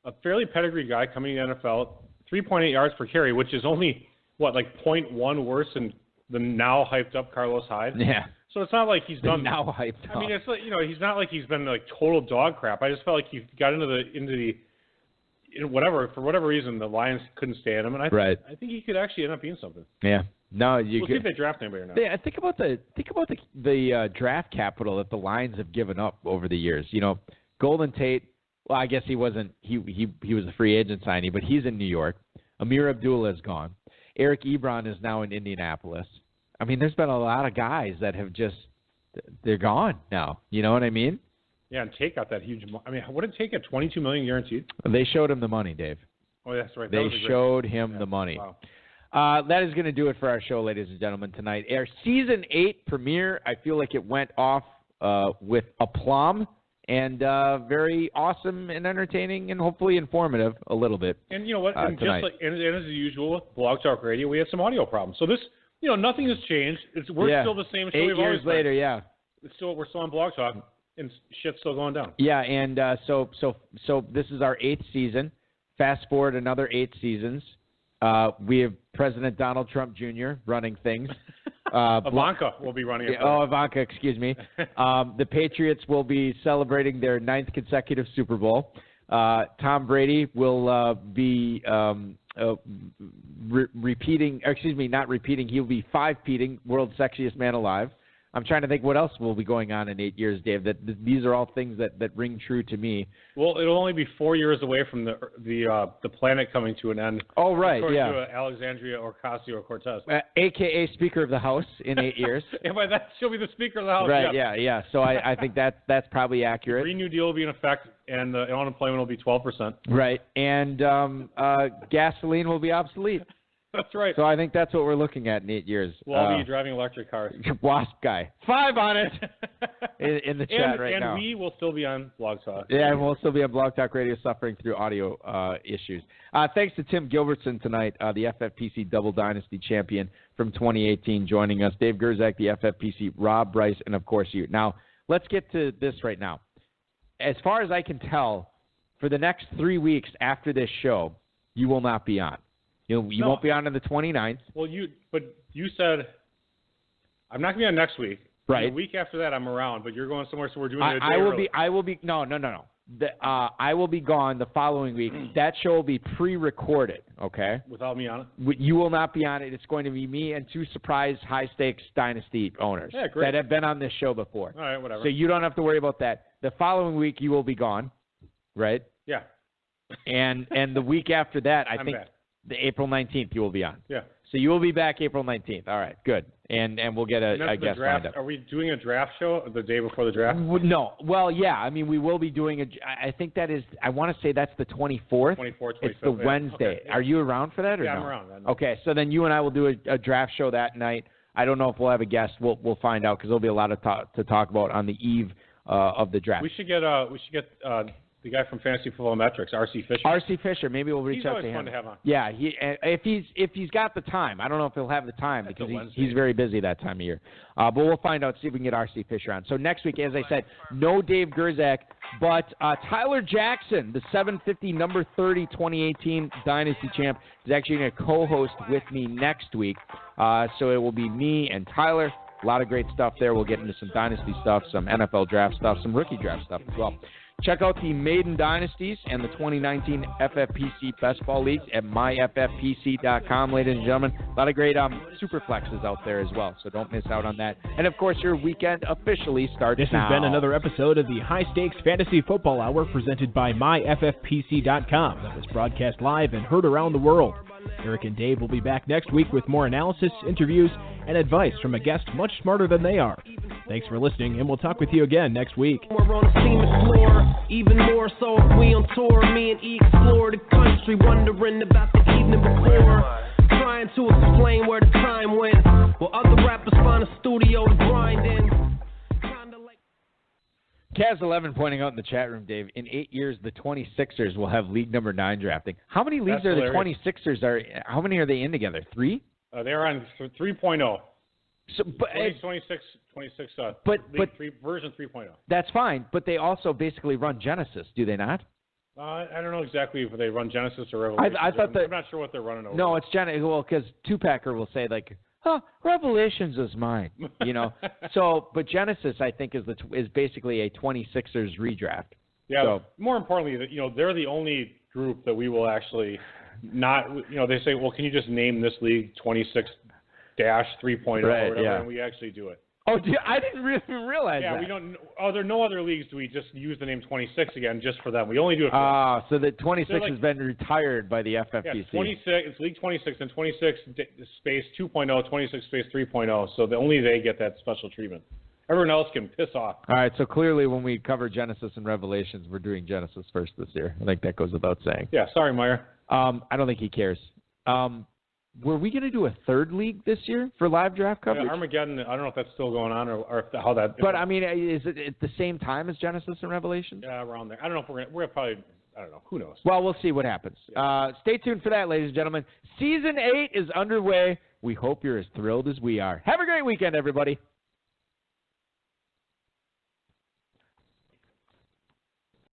a fairly pedigreed guy coming to the NFL, 3.8 yards per carry, which is only 0.1 worse than the now hyped up Carlos Hyde. Yeah. So it's not like he's done now hyped up. I mean, it's like he's not like he's been like total dog crap. I just felt like he got into the for whatever reason the Lions couldn't stand him, and I think he could actually end up being something. Yeah. No, we'll see if they draft anybody or not. Yeah, think about the draft capital that the Lions have given up over the years. Golden Tate. Well, I guess he wasn't. He was a free agent signing, but he's in New York. Amir Abdullah is gone. Eric Ebron is now in Indianapolis. I mean, there's been a lot of guys that have they're gone now. You know what I mean? Yeah, and Tate got that huge. I mean, what did Tate get? $22 million guaranteed? They showed him the money, Dave. Oh, that's right. They showed him the money. Wow. That is going to do it for our show, ladies and gentlemen, tonight. Our Season 8 premiere, I feel like it went off with aplomb and very awesome and entertaining and hopefully informative a little bit. And you know what? And tonight. and as usual with Blog Talk Radio, we had some audio problems. So this, nothing has changed. We're still the same show. 8 years later, yeah. We're still on Blog Talk, and shit's still going down. Yeah, and so this is our 8th season. Fast forward another 8 seasons. We have President Donald Trump Jr. running things. Ivanka will be running it. Ivanka, excuse me. The Patriots will be celebrating their 9th consecutive Super Bowl. Tom Brady will be repeating, not repeating, he'll be 5-peating World's Sexiest Man Alive. I'm trying to think what else will be going on in 8 years, Dave. These are all things that ring true to me. Well, it'll only be 4 years away from the planet coming to an end. Oh, right, yeah. To Alexandria Ocasio-Cortez. AKA Speaker of the House in 8 years. Yeah, by that, she'll be the Speaker of the House. Right, yeah. So I think that's probably accurate. The Green New Deal will be in effect, and the unemployment will be 12%. Right, and gasoline will be obsolete. That's right. So I think that's what we're looking at in 8 years. We'll all be driving electric cars. Wasp guy. 5 on it in the chat right now. And we will still be on Blog Talk. Yeah, and we'll still be on Blog Talk Radio suffering through audio issues. Thanks to Tim Gilbertson tonight, the FFPC Double Dynasty champion from 2018, joining us. Dave Gerzak, the FFPC, Rob Bryce, and, of course, you. Now, let's get to this right now. As far as I can tell, for the next 3 weeks after this show, you will not be on. You won't be on the 29th. Well, but you said I'm not going to be on next week. Right. The week after that, I'm around, but you're going somewhere, so we're doing it a day early. I will be. No. I will be gone the following week. That show will be pre-recorded. Okay. Without me on it. You will not be on it. It's going to be me and 2 surprise high-stakes Dynasty owners that have been on this show before. All right, whatever. So you don't have to worry about that. The following week, you will be gone. Right. Yeah. And the week after that, I think. Back. The April 19th you will be on. Yeah. So you will be back April 19th. All right, good. And we'll get a guest lined up. Are we doing a draft show the day before the draft? No. Well, yeah. I mean, we will be doing I think that is, I want to say that's the 24th. 24th, 25th. It's the Wednesday. Okay, yeah. Are you around for that or no? I'm around. Okay, so then you and I will do a draft show that night. I don't know if we'll have a guest. We'll find out because there'll be a lot to talk about on the eve of the draft. We should get the guy from Fantasy Football Metrics, R.C. Fisher. R.C. Fisher, maybe we'll reach out to him. He's always fun to have on. Yeah, if he's got the time. I don't know if he'll have the time because he's very busy that time of year. But we'll find out, see if we can get R.C. Fisher on. So next week, as I said, no Dave Gerzak, but Tyler Jackson, the 750 number 30 2018 Dynasty champ, is actually going to co-host with me next week. So it will be me and Tyler. A lot of great stuff there. We'll get into some Dynasty stuff, some NFL draft stuff, some rookie draft stuff as well. Check out the Maiden Dynasties and the 2019 FFPC Best Ball Leagues at myffpc.com, ladies and gentlemen. A lot of great super flexes out there as well, so don't miss out on that. And, of course, your weekend officially starts now. This has been another episode of the High Stakes Fantasy Football Hour presented by myffpc.com. That was broadcast live and heard around the world. Eric and Dave will be back next week with more analysis, interviews, and advice from a guest much smarter than they are. Thanks for listening, and we'll talk with you again next week. We're on a seamless floor, even more so if we on tour. Me and E explore the country, wondering about the evening before. Trying to explain where the time went, while other rappers find a studio to grind in. Kaz11 pointing out in the chat room, Dave, in 8 years, the 26ers will have league number 9 drafting. How many leagues are the 26ers? How many are they in together? 3? They're on 3.0. So, but, 26 version 3.0. That's fine, but they also basically run Genesis, do they not? I don't know exactly if they run Genesis or Revelation. I thought I'm not sure what they're running over. No, it's Genesis. Well, because Tupacker will say, like, Revelations is mine, you know. So, but Genesis, I think, is basically a 26ers redraft. Yeah. So, more importantly, they're the only group that we will actually not. They say, well, can you just name this league 26-3.0 or whatever? Yeah. And we actually do it. Oh, I didn't really realize that. Yeah, we don't. Oh, there are no other leagues. Do we just use the name 26 again just for them? We only do it for so the 26 has been retired by the FFPC. Yeah, 26. It's League 26 and 26 space 2.0, 26 space 3.0. So only they get that special treatment. Everyone else can piss off. All right, so clearly when we cover Genesis and Revelations, we're doing Genesis first this year. I think that goes without saying. Yeah, sorry, Meyer. I don't think he cares. Were we going to do a third league this year for live draft coverage? Yeah, Armageddon, I don't know if that's still going on or how that... But, I mean, is it at the same time as Genesis and Revelation? Yeah, around there. I don't know if we're probably... I don't know. Who knows? Well, we'll see what happens. Yeah. Stay tuned for that, ladies and gentlemen. Season 8 is underway. We hope you're as thrilled as we are. Have a great weekend, everybody.